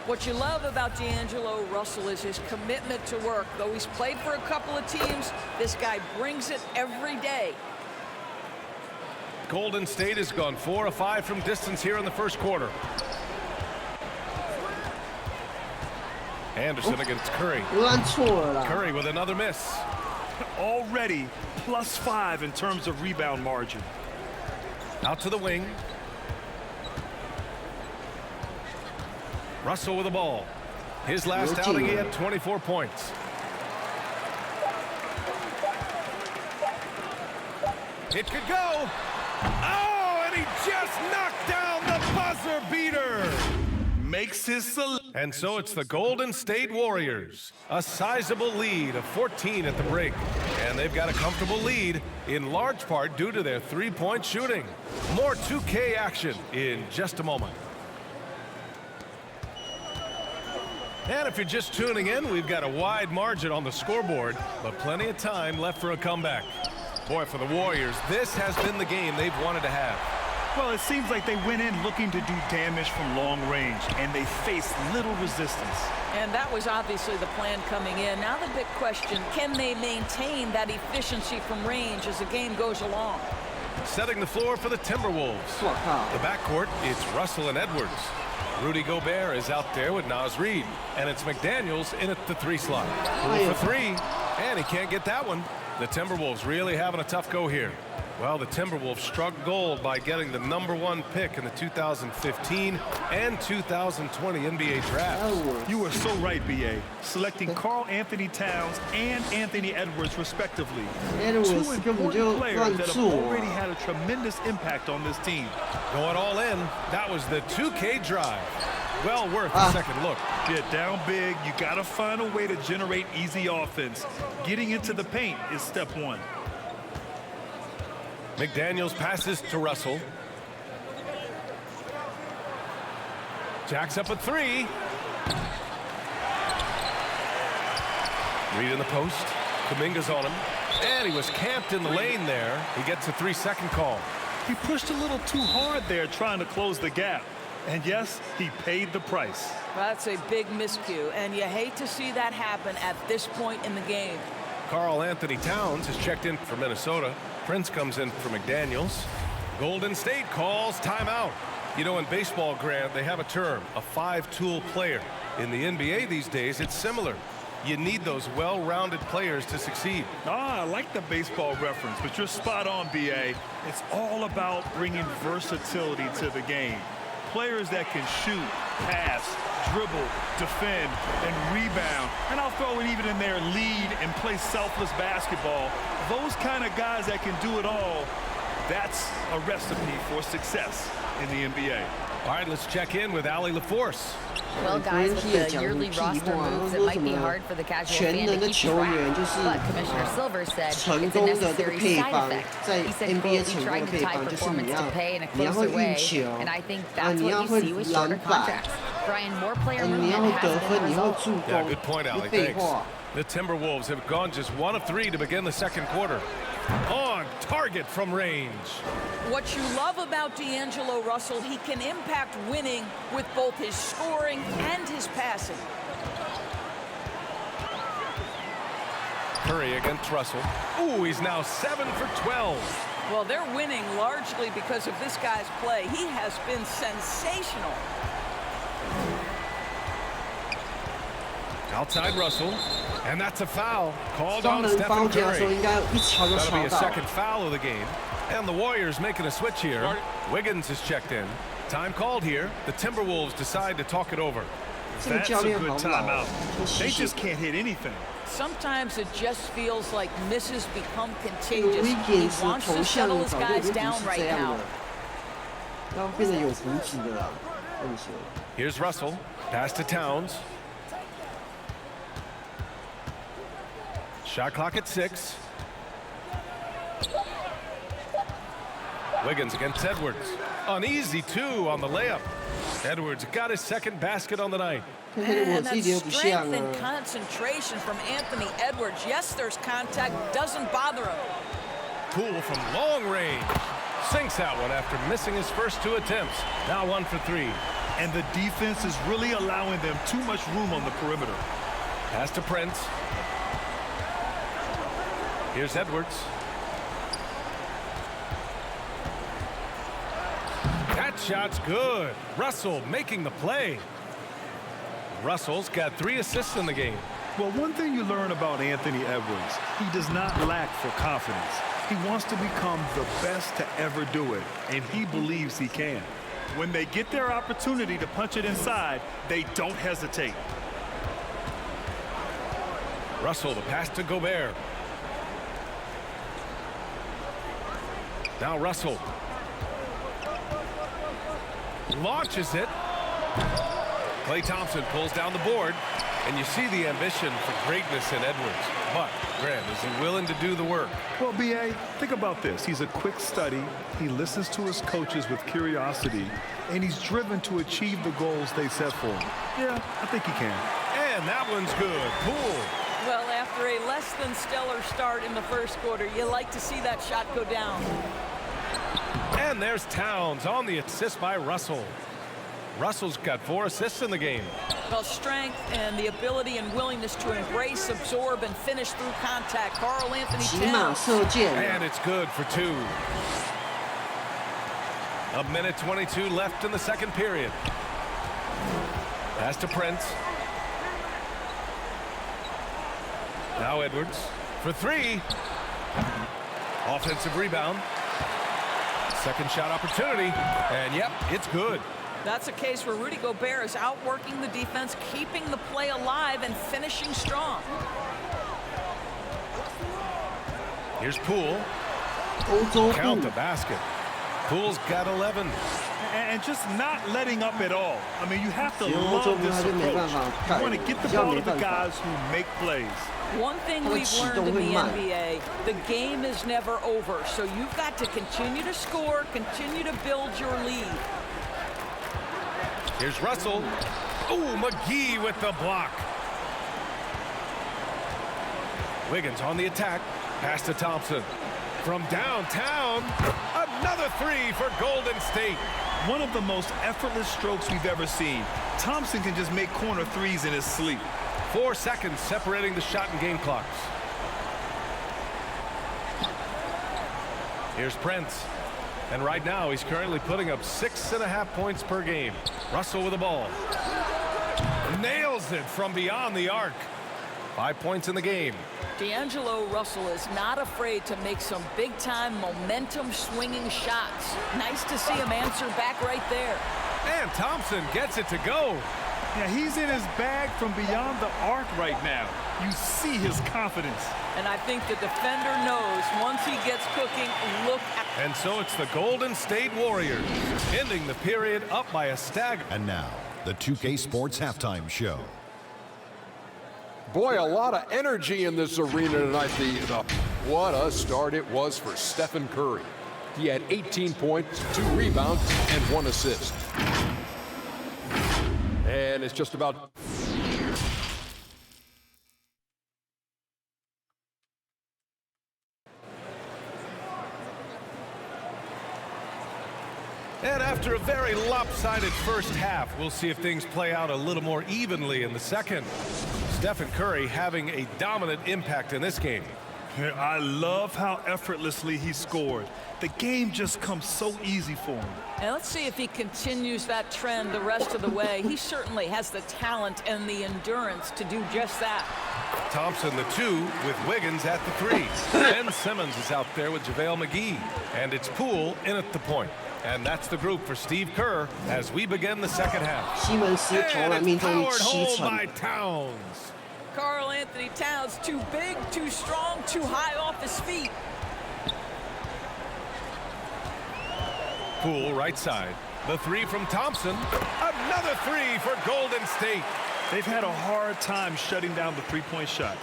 Speaker 15: What you love about D'Angelo Russell is his commitment to work. Though he's played for a couple of teams, this guy brings it every day.
Speaker 3: Golden State has gone 4 of 5 from distance here in the first quarter. Anderson against Curry. Curry with another miss.
Speaker 6: Already +5 in terms of rebound margin.
Speaker 3: Out to the wing. Russell with the ball. His last outing, he had 24 points. It could go. Oh, and he just knocked down the buzzer beater.
Speaker 6: Makes his
Speaker 3: and so it's the Golden State Warriors. A sizable lead of 14 at the break. And they've got a comfortable lead in large part due to their three-point shooting. More 2K action in just a moment. And if you're just tuning in, we've got a wide margin on the scoreboard, but plenty of time left for a comeback. Boy, for the Warriors, this has been the game they've wanted to have.
Speaker 6: Well, it seems like they went in looking to do damage from long range, and they faced little resistance.
Speaker 15: And that was obviously the plan coming in. Now the big question, can they maintain that efficiency from range as the game goes along?
Speaker 3: Setting the floor for the Timberwolves. The backcourt, it's Russell and Edwards. Rudy Gobert is out there with Naz Reid. And it's McDaniels in at the 3 slot. Poole for 3, and he can't get that one. The Timberwolves really having a tough go here. Well, the Timberwolves struck gold by getting the #1 pick in the 2015 and 2020 NBA draft.
Speaker 6: You were so right, B.A. Selecting Karl Anthony Towns and Anthony Edwards, respectively. Two important players that have already had a tremendous impact on this team.
Speaker 3: Going all in, that was the 2K drive. Well worth a second look.
Speaker 6: Yeah, down big, you got to find a way to generate easy offense. Getting into the paint is step 1.
Speaker 3: McDaniels passes to Russell. Jacks up a 3. Reed in the post. Kuminga's on him. And he was camped in the lane there. He gets a 3-second call.
Speaker 6: He pushed a little too hard there trying to close the gap. And yes, he paid the price.
Speaker 15: That's a big miscue, and you hate to see that happen at this point in the game.
Speaker 3: Karl Anthony Towns has checked in for Minnesota. Prince comes in for McDaniels. Golden State calls timeout. You know, in baseball, Grant, they have a term, a five-tool player. In the NBA these days, it's similar. You need those well-rounded players to succeed.
Speaker 6: I like the baseball reference, but you're spot on, B.A. It's all about bringing versatility to the game. Players that can shoot, pass, dribble, defend, and rebound. And I'll throw it even in there, lead and play selfless basketball. Those kind of guys that can do it all, that's a recipe for success in the NBA.
Speaker 3: All right, let's check in with Allie LaForce.
Speaker 4: Well, guys, with the yearly roster moves, it might be hard for the casual fan to keep track. But Commissioner Silver said it's a necessary side effect. He said, quote, "We tried to tie performance to pay in a closer way, and I think that's what you see with shorter contracts." Brian, more player movement has been the result.
Speaker 3: Yeah, good point, Allie. Thanks. The Timberwolves have gone just 1 of 3 to begin the second quarter. On target from range.
Speaker 15: What you love about D'Angelo Russell, he can impact winning with both his scoring and his passing.
Speaker 3: Curry against Russell. Ooh, he's now 7 for 12.
Speaker 15: Well, they're winning largely because of this guy's play. He has been sensational.
Speaker 3: Outside Russell, and that's a foul called on Stephen Curry. That'll be a second foul of the game, and the Warriors making a switch here. Wiggins is checked in. Time called here. The Timberwolves decide to talk it over.
Speaker 6: That's a good timeout. They just can't hit anything.
Speaker 15: Sometimes it just feels like misses become contagious. He wants to settle his guys down right now.
Speaker 3: Here's Russell. Pass to Towns. Shot clock at 6. Wiggins against Edwards. An easy 2 on the layup. Edwards got his second basket on the night.
Speaker 15: And that strength and concentration from Anthony Edwards. Yes, there's contact. Doesn't bother him.
Speaker 3: Poole from long range. Sinks that one after missing his first 2 attempts. Now 1 for 3.
Speaker 6: And the defense is really allowing them too much room on the perimeter.
Speaker 3: Pass to Prince. Here's Edwards. That shot's good. Russell making the play. Russell's got 3 assists in the game.
Speaker 6: Well, one thing you learn about Anthony Edwards, he does not lack for confidence. He wants to become the best to ever do it, and he believes he can. When they get their opportunity to punch it inside, they don't hesitate.
Speaker 3: Russell, the pass to Gobert. Now Russell launches it. Klay Thompson pulls down the board, and you see the ambition for greatness in Edwards. But, Grant, is he willing to do the work?
Speaker 6: Well, B.A., think about this. He's a quick study. He listens to his coaches with curiosity, and he's driven to achieve the goals they set for him. Yeah, I think he can.
Speaker 3: And that one's good. Poole.
Speaker 15: Well, after a less than stellar start in the first quarter, you like to see that shot go down.
Speaker 3: And there's Towns on the assist by Russell. Russell's got 4 assists in the game.
Speaker 15: Well, strength and the ability and willingness to embrace, absorb, and finish through contact. Karl Anthony Towns.
Speaker 3: And it's good for 2. 1:22 left in the second period. Pass to Prince. Now Edwards for 3. Offensive rebound. Second shot opportunity. And yep, it's good.
Speaker 15: That's a case where Rudy Gobert is outworking the defense, keeping the play alive, and finishing strong.
Speaker 3: Here's Poole. Count the basket. Poole's got 11.
Speaker 6: And just not letting up at all. I mean, you have to love this approach. You want to get the ball to the guys who make plays.
Speaker 15: One thing we've learned in the NBA, the game is never over. So you've got to continue to score, continue to build your lead.
Speaker 3: Here's Russell. Ooh, McGee with the block. Wiggins on the attack. Pass to Thompson. From downtown, another 3 for Golden State.
Speaker 6: One of the most effortless strokes we've ever seen. Thompson can just make corner 3s in his sleep.
Speaker 3: 4 seconds separating the shot and game clocks. Here's Prince. And right now, he's currently putting up 6.5 points per game. Russell with the ball. Nails it from beyond the arc. 5 points in the game.
Speaker 15: D'Angelo Russell is not afraid to make some big-time momentum-swinging shots. Nice to see him answer back right there.
Speaker 3: And Thompson gets it to go.
Speaker 6: Yeah, he's in his bag from beyond the arc right now. You see his confidence.
Speaker 15: And I think the defender knows once he gets cooking, look at...
Speaker 3: And so it's the Golden State Warriors ending the period up by a stagger.
Speaker 13: And now, the 2K Sports Halftime Show.
Speaker 7: Boy, a lot of energy in this arena tonight. What a start it was for Stephen Curry. He had 18 points, 2 rebounds, and 1 assist. And it's just about...
Speaker 3: And after a very lopsided first half, we'll see if things play out a little more evenly in the second. Stephen Curry having a dominant impact in this game.
Speaker 6: I love how effortlessly he scored. The game just comes so easy for him.
Speaker 15: And let's see if he continues that trend the rest of the way. He certainly has the talent and the endurance to do just that.
Speaker 3: Thompson the 2 with Wiggins at the 3. Ben Simmons is out there with JaVale McGee. And it's Poole in at the point. And that's the group for Steve Kerr as we begin the second half.
Speaker 1: 西门斯投篮命中率
Speaker 3: Powered
Speaker 1: 7
Speaker 3: home
Speaker 1: 成
Speaker 3: by Towns.
Speaker 15: Karl Anthony Towns, too big, too strong, too high off his feet.
Speaker 3: Poole right side. The 3 from Thompson. Another 3 for Golden State.
Speaker 6: They've had a hard time shutting down the three-point shot.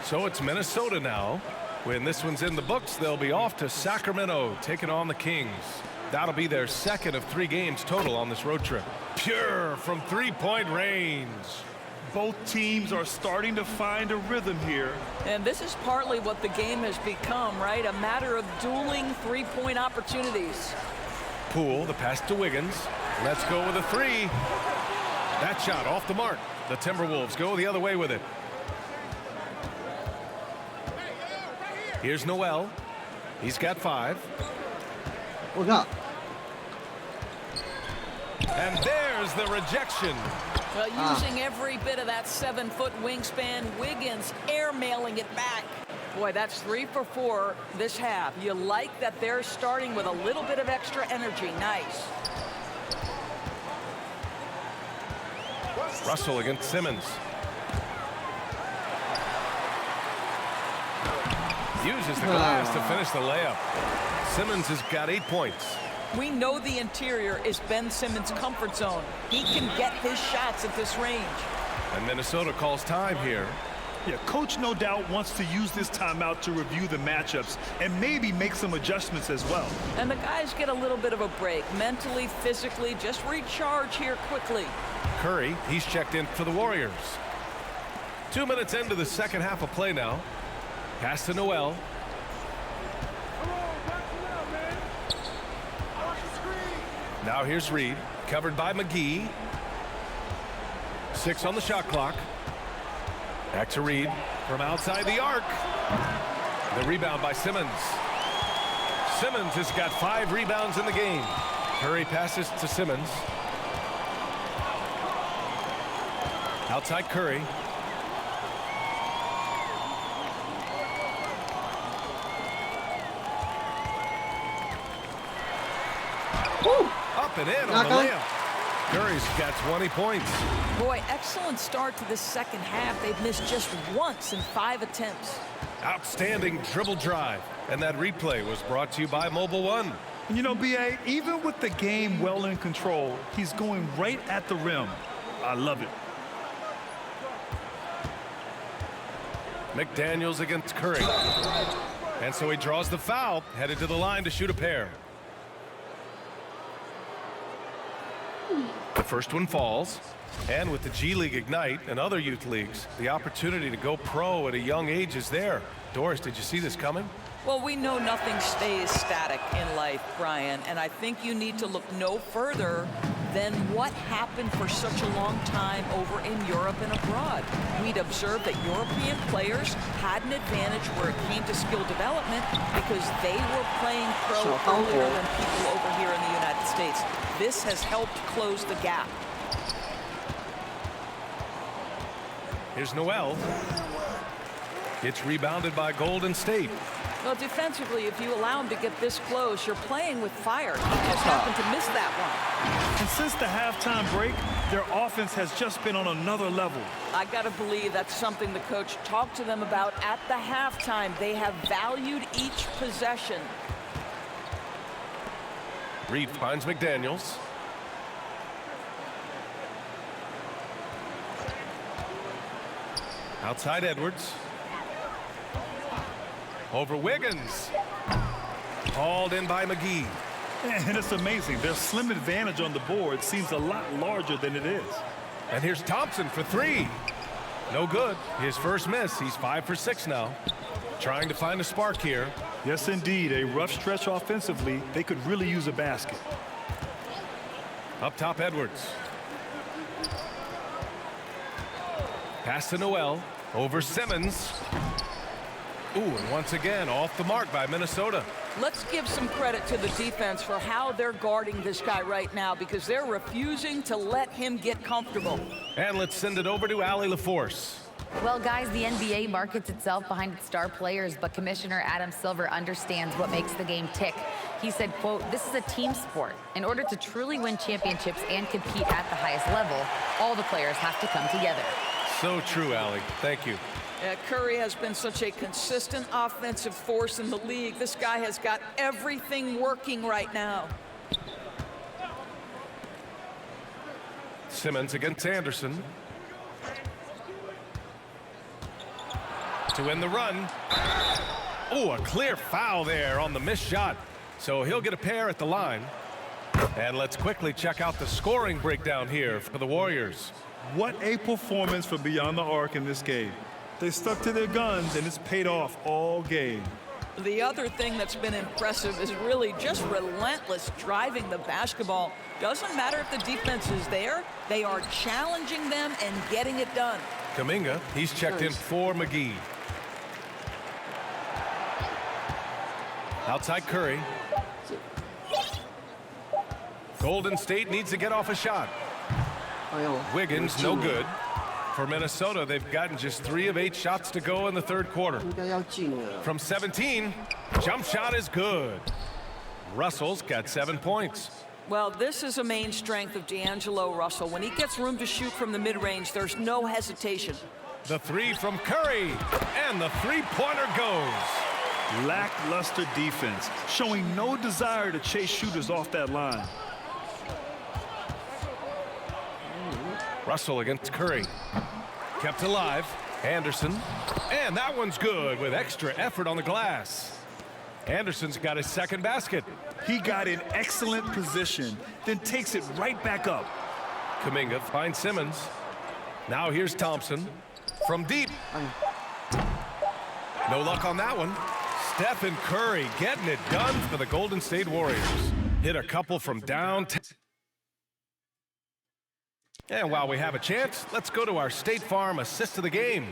Speaker 3: So it's Minnesota now. When this one's in the books, they'll be off to Sacramento, taking on the Kings. That'll be their second of 3 games total on this road trip. Pure from 3-point range.
Speaker 6: Both teams are starting to find a rhythm here.
Speaker 15: And this is partly what the game has become, right? A matter of dueling 3-point opportunities.
Speaker 3: Poole, the pass to Wiggins. Let's go with a 3. That shot off the mark. The Timberwolves go the other way with it. Here's Noel. He's got 5.
Speaker 1: Look up.
Speaker 3: And there's the rejection.
Speaker 15: Well, using every bit of that 7-foot wingspan, Wiggins airmailing it back. Boy, that's 3 for 4 this half. You like that they're starting with a little bit of extra energy. Nice.
Speaker 3: Russell against Simmons. Uses the glass to finish the layup. Simmons has got 8 points.
Speaker 15: We know the interior is Ben Simmons' comfort zone. He can get his shots at this range.
Speaker 3: And Minnesota calls time here.
Speaker 6: Yeah, coach no doubt wants to use this timeout to review the matchups and maybe make some adjustments as well.
Speaker 15: And the guys get a little bit of a break, mentally, physically, just recharge here quickly.
Speaker 3: Curry, he's checked in for the Warriors. 2 minutes into the second half of play now. Pass to Noel. Now here's Reed, covered by McGee. 6 on the shot clock. Back to Reed from outside the arc. The rebound by Simmons. Simmons has got 5 rebounds in the game. Curry passes to Simmons. Outside Curry.
Speaker 1: Woo.
Speaker 3: Up and in on the layup. Curry's got 20 points.
Speaker 15: Boy, excellent start to the second half. They've missed just once in 5 attempts.
Speaker 3: Outstanding dribble drive. And that replay was brought to you by Mobile One.
Speaker 6: You know, B.A., even with the game well in control, he's going right at the rim. I love it.
Speaker 3: McDaniels against Curry. And so he draws the foul, headed to the line to shoot a pair. The first one falls. And with the G League Ignite and other youth leagues, the opportunity to go pro at a young age is there. Doris, did you see this coming?
Speaker 15: Well, we know nothing stays static in life, Brian, and I think you need to look no further then what happened for such a long time over in Europe and abroad? We'd observed that European players had an advantage where it came to skill development because they were playing pro earlier than people over here in the United States. This has helped close the gap.
Speaker 3: Here's Noel. It's rebounded by Golden State.
Speaker 15: Well, defensively, if you allow him to get this close, you're playing with fire. He just happened to miss that one.
Speaker 6: And since the halftime break, their offense has just been on another level.
Speaker 15: I got to believe that's something the coach talked to them about at the halftime. They have valued each possession.
Speaker 3: Reed finds McDaniels. Outside Edwards. Over Wiggins. Hauled in by McGee.
Speaker 6: And it's amazing. Their slim advantage on the board seems a lot larger than it is.
Speaker 3: And here's Thompson for three. No good. His first miss. He's 5 for 6 now. Trying to find a spark here.
Speaker 6: Yes, indeed. A rough stretch offensively. They could really use a basket.
Speaker 3: Up top, Edwards. Pass to Noel. Over Simmons. Ooh, and once again, off the mark by Minnesota.
Speaker 15: Let's give some credit to the defense for how they're guarding this guy right now because they're refusing to let him get comfortable.
Speaker 3: And let's send it over to Allie LaForce.
Speaker 4: Well, guys, the NBA markets itself behind its star players, but Commissioner Adam Silver understands what makes the game tick. He said, quote, "This is a team sport. In order to truly win championships and compete at the highest level, all the players have to come together."
Speaker 3: So true, Allie. Thank you.
Speaker 15: Curry has been such a consistent offensive force in the league. This guy has got everything working right now.
Speaker 3: Simmons against Anderson. To win the run. Oh, a clear foul there on the missed shot. So he'll get a pair at the line. And let's quickly check out the scoring breakdown here for the Warriors.
Speaker 6: What a performance from beyond the arc in this game. They stuck to their guns, and it's paid off all game.
Speaker 15: The other thing that's been impressive is really just relentless driving the basketball. Doesn't matter if the defense is there, they are challenging them and getting it done.
Speaker 3: Kuminga, he's checked in for McGee. Outside Curry. Golden State needs to get off a shot. Wiggins, no good. For Minnesota, they've gotten just 3 of 8 shots to go in the third quarter. From 17, jump shot is good. Russell's got 7 points.
Speaker 15: Well, this is a main strength of D'Angelo Russell. When he gets room to shoot from the mid-range, there's no hesitation.
Speaker 3: The 3 from Curry, and the three-pointer goes.
Speaker 6: Lackluster defense, showing no desire to chase shooters off that line.
Speaker 3: Russell against Curry. Kept alive. Anderson. And that one's good with extra effort on the glass. Anderson's got his second basket.
Speaker 6: He got in excellent position, then takes it right back up.
Speaker 3: Kuminga finds Simmons. Now here's Thompson. From deep. No luck on that one. Stephen Curry getting it done for the Golden State Warriors. Hit a couple from downtown. And while we have a chance, let's go to our State Farm assist of the game.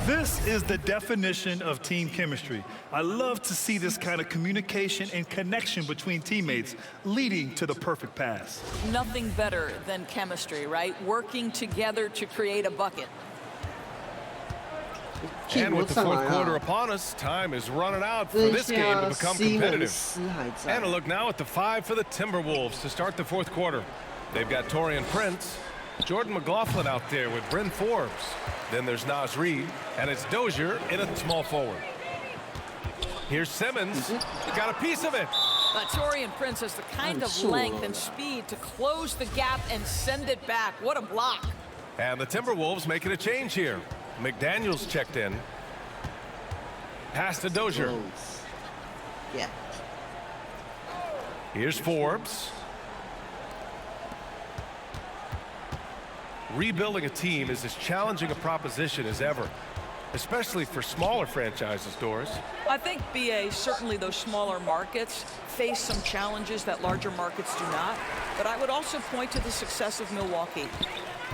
Speaker 6: This is the definition of team chemistry. I love to see this kind of communication and connection between teammates leading to the perfect pass.
Speaker 15: Nothing better than chemistry, right? Working together to create a bucket.
Speaker 3: And with the fourth quarter upon us, time is running out for this game to become competitive. And a look now at the 5 for the Timberwolves to start the fourth quarter. They've got Taurean Prince, Jordan McLaughlin out there with Bryn Forbes. Then there's Naz Reid, and it's Dozier in a small forward. Here's Simmons. Got a piece of it.
Speaker 15: Taurean Prince has the kind of length and speed to close the gap and send it back. What a block.
Speaker 3: And the Timberwolves making a change here. McDaniels checked in. Pass to Dozier.
Speaker 1: Yeah.
Speaker 3: Here's Forbes. Rebuilding a team is as challenging a proposition as ever, especially for smaller franchises, Doris.
Speaker 15: I think, BA, certainly those smaller markets face some challenges that larger markets do not. But I would also point to the success of Milwaukee.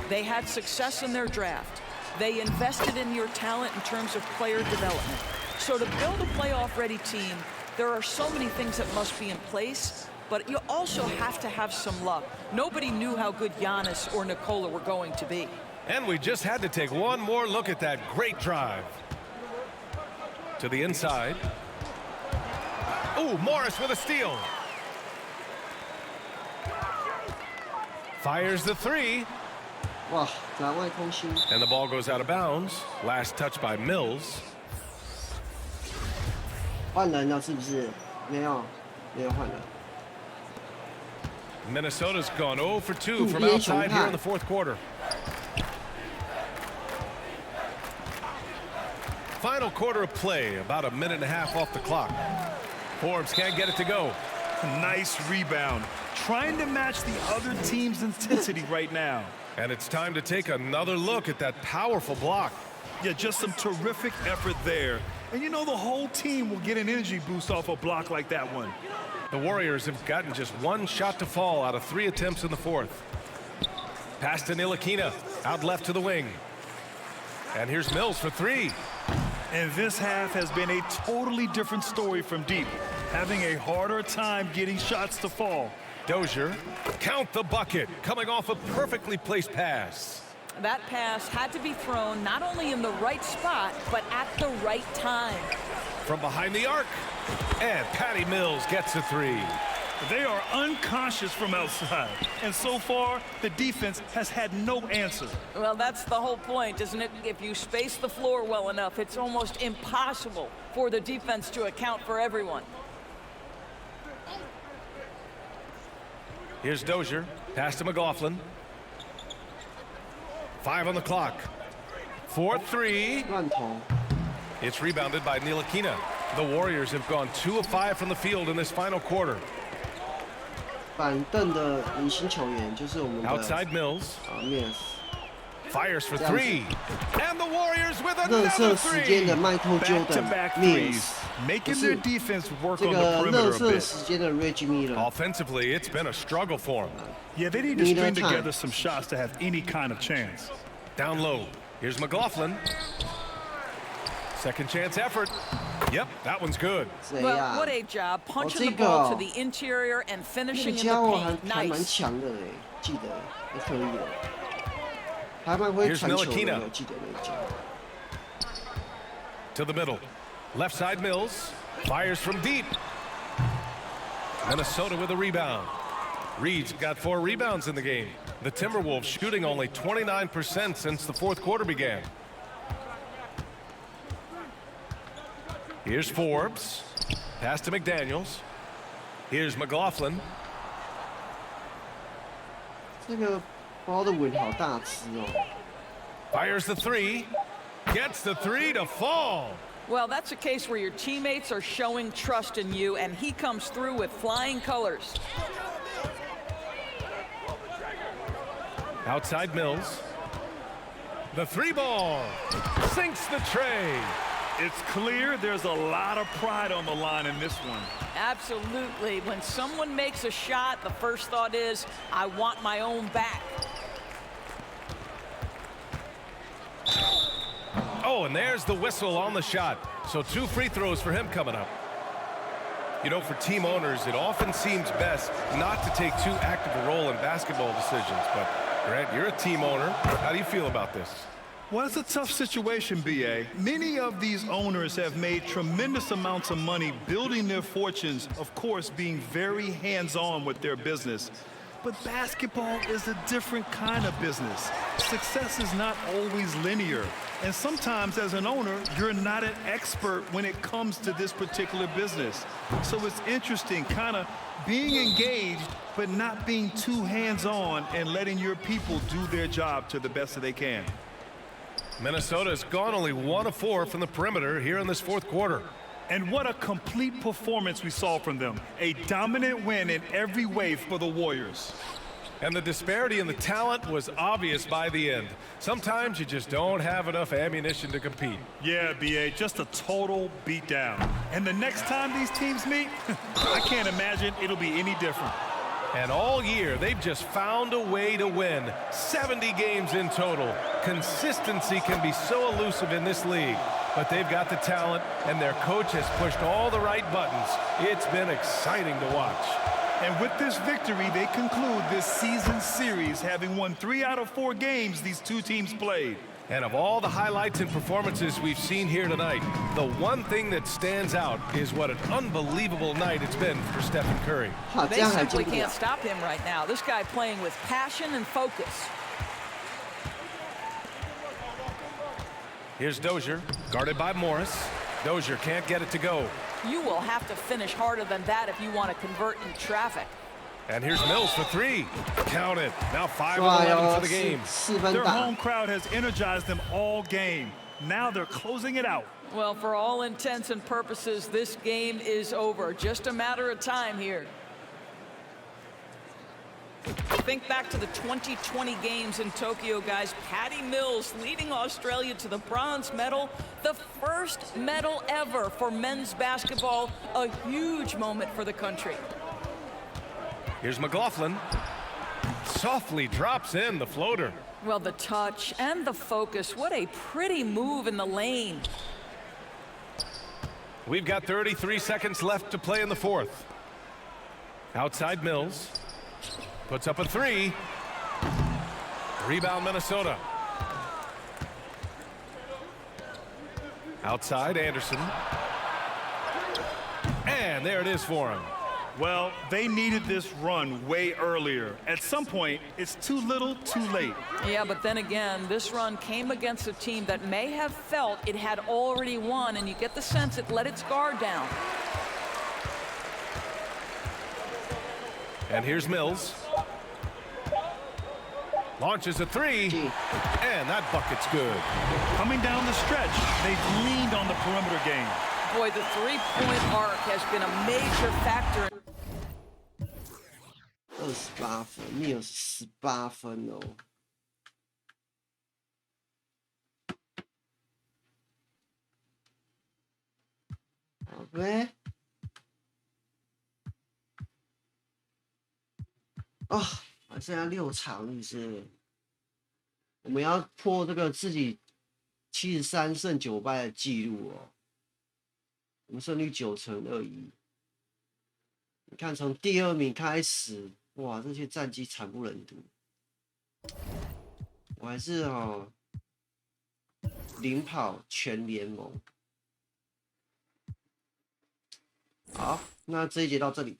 Speaker 15: They had success in their draft. They invested in your talent in terms of player development. So to build a playoff-ready team, there are so many things that must be in place, but you also have to have some luck. Nobody knew how good Giannis or Nikola were going to be.
Speaker 3: And we just had to take one more look at that great drive. To the inside. Ooh, Morris with a steal. Fires the three.
Speaker 1: Wow, 篮外空心。
Speaker 3: And the ball goes out of bounds. Last touch by Mills.
Speaker 1: 换人了是不是？没有，没有换人。
Speaker 3: Minnesota's gone 0 for 2 from outside here in the fourth quarter. Final quarter of play, about a minute and a half off the clock. Forbes can't get it to go.
Speaker 6: Nice rebound. Trying to match the other team's intensity right now.
Speaker 3: And it's time to take another look at that powerful block.
Speaker 6: Yeah, just some terrific effort there. And you know the whole team will get an energy boost off a block like that one.
Speaker 3: The Warriors have gotten just one shot to fall out of 3 attempts in the fourth. Pass to Ntilikina, out left to the wing. And here's Mills for 3.
Speaker 6: And this half has been a totally different story from deep, having a harder time getting shots to fall.
Speaker 3: Dozier, count the bucket, coming off a perfectly placed pass.
Speaker 15: That pass had to be thrown not only in the right spot, but at the right time.
Speaker 3: From behind the arc, and Patty Mills gets a 3.
Speaker 6: They are unconscious from outside, and so far, the defense has had no answer.
Speaker 15: Well, that's the whole point, isn't it? If you space the floor well enough, it's almost impossible for the defense to account for everyone.
Speaker 3: Here's Dozier, pass to McLaughlin. 5 on the clock. 4-3. It's rebounded by Ntilikina. The Warriors have gone 2 of 5 from the field in this final quarter.
Speaker 1: 板凳的明星球员就是我们的
Speaker 3: Outside Mills.
Speaker 1: Mills.
Speaker 3: Fires for 3. And the Warriors with
Speaker 1: 热
Speaker 3: another
Speaker 1: 射时间的
Speaker 3: 3.
Speaker 1: Michael
Speaker 6: Back-to-back
Speaker 1: Jordan
Speaker 6: threes,
Speaker 1: Mills.
Speaker 6: making their defense work
Speaker 1: 这
Speaker 6: on the
Speaker 1: 个
Speaker 6: perimeter
Speaker 1: 热
Speaker 6: a
Speaker 1: 射
Speaker 6: bit.
Speaker 1: 时间的 Reggie Miller.
Speaker 3: Offensively, it's been a struggle for him.
Speaker 6: Yeah, they need to
Speaker 1: Need a
Speaker 6: string
Speaker 1: time.
Speaker 6: together some shots to have any kind of chance.
Speaker 3: Down low. Here's McLaughlin. Second chance effort. Yep, that one's good.
Speaker 15: Well, what a job punching the
Speaker 1: 这个
Speaker 15: ball to the interior and
Speaker 1: 那
Speaker 15: finishing
Speaker 1: 个
Speaker 15: in
Speaker 1: 家
Speaker 15: the
Speaker 1: 伙
Speaker 15: paint.
Speaker 1: 还蛮
Speaker 15: Nice.
Speaker 1: 强的嘞，记得还可以的，还蛮会
Speaker 3: Here's
Speaker 1: 传球
Speaker 3: Ntilikina.
Speaker 1: 的，我记得那个家伙。
Speaker 3: To the middle. Left side Mills. Fires from deep. Minnesota with a rebound. Reed's got 4 rebounds in the game. The Timberwolves shooting only 29% since the fourth quarter began. Here's Forbes. Pass to McDaniels. Here's McLaughlin.
Speaker 1: 这个包的稳好大只哦。
Speaker 3: Fires the 3. Gets the 3 to fall.
Speaker 15: Well, that's a case where your teammates are showing trust in you, and he comes through with flying colors.
Speaker 3: Outside Mills. The 3 ball. Sinks the tray.
Speaker 6: It's clear there's a lot of pride on the line in this one.
Speaker 15: Absolutely. When someone makes a shot, the first thought is, I want my own back.
Speaker 3: Oh, and there's the whistle on the shot. So 2 free throws for him coming up. You know, for team owners, it often seems best not to take too active a role in basketball decisions. But, Grant, you're a team owner. How do you feel about this?
Speaker 6: Well, it's a tough situation, B.A. Many of these owners have made tremendous amounts of money building their fortunes, of course, being very hands-on with their business. But basketball is a different kind of business. Success is not always linear. And sometimes as an owner, you're not an expert when it comes to this particular business. So it's interesting kind of being engaged, but not being too hands-on and letting your people do their job to the best that they can.
Speaker 3: Minnesota's gone only 1 of 4 from the perimeter here in this fourth quarter.
Speaker 6: And what a complete performance we saw from them. A dominant win in every way for the Warriors.
Speaker 3: And the disparity in the talent was obvious by the end. Sometimes you just don't have enough ammunition to compete.
Speaker 6: Yeah, B.A., just a total beatdown. And the next time these teams meet, I can't imagine it'll be any different.
Speaker 3: And all year, they've just found a way to win. 70 games in total. Consistency can be so elusive in this league, but they've got the talent, and their coach has pushed all the right buttons. It's been exciting to watch.
Speaker 6: And with this victory, they conclude this season series, having won 3 out of 4 games these two teams played.
Speaker 3: And of all the highlights and performances we've seen here tonight, the one thing that stands out is what an unbelievable night it's been for Stephen Curry.
Speaker 15: They simply can't stop him right now. This guy playing with passion and focus.
Speaker 3: Here's Dozier, guarded by Morris. Dozier can't get it to go.
Speaker 15: You will have to finish harder than that if you want to convert in traffic.
Speaker 3: And here's Mills for 3. Count it. Now 5 of 11 for the game.
Speaker 6: Their home crowd has energized them all game. Now they're closing it out.
Speaker 15: Well, for all intents and purposes, this game is over. Just a matter of time here. Think back to the 2020 games in Tokyo, guys. Patty Mills leading Australia to the bronze medal, the first medal ever for men's basketball, a huge moment for the country.
Speaker 3: Here's McLaughlin. Softly drops in the floater.
Speaker 15: Well, the touch and the focus, what a pretty move in the lane.
Speaker 3: We've got 33 seconds left to play in the fourth. Outside Mills. Puts up a 3. Rebound Minnesota. Outside Anderson. And there it is for him.
Speaker 6: Well, they needed this run way earlier. At some point, it's too little, too late.
Speaker 15: Yeah, but then again, this run came against a team that may have felt it had already won, and you get the sense it let its guard down.
Speaker 3: And here's Mills. Launches a 3, and that bucket's good.
Speaker 6: Coming down the stretch, they've leaned on the perimeter game.
Speaker 15: Boy, the three-point arc has been a major factor.
Speaker 1: 28分，Mills 18分哦。好呗。哦，还剩下6场，是不是？我们要破这个自己73胜9败的记录哦。我们胜率9成21。你看，从第2名开始，哇，这些战绩惨不忍睹。我还是领跑全联盟。好，那这一节到这里。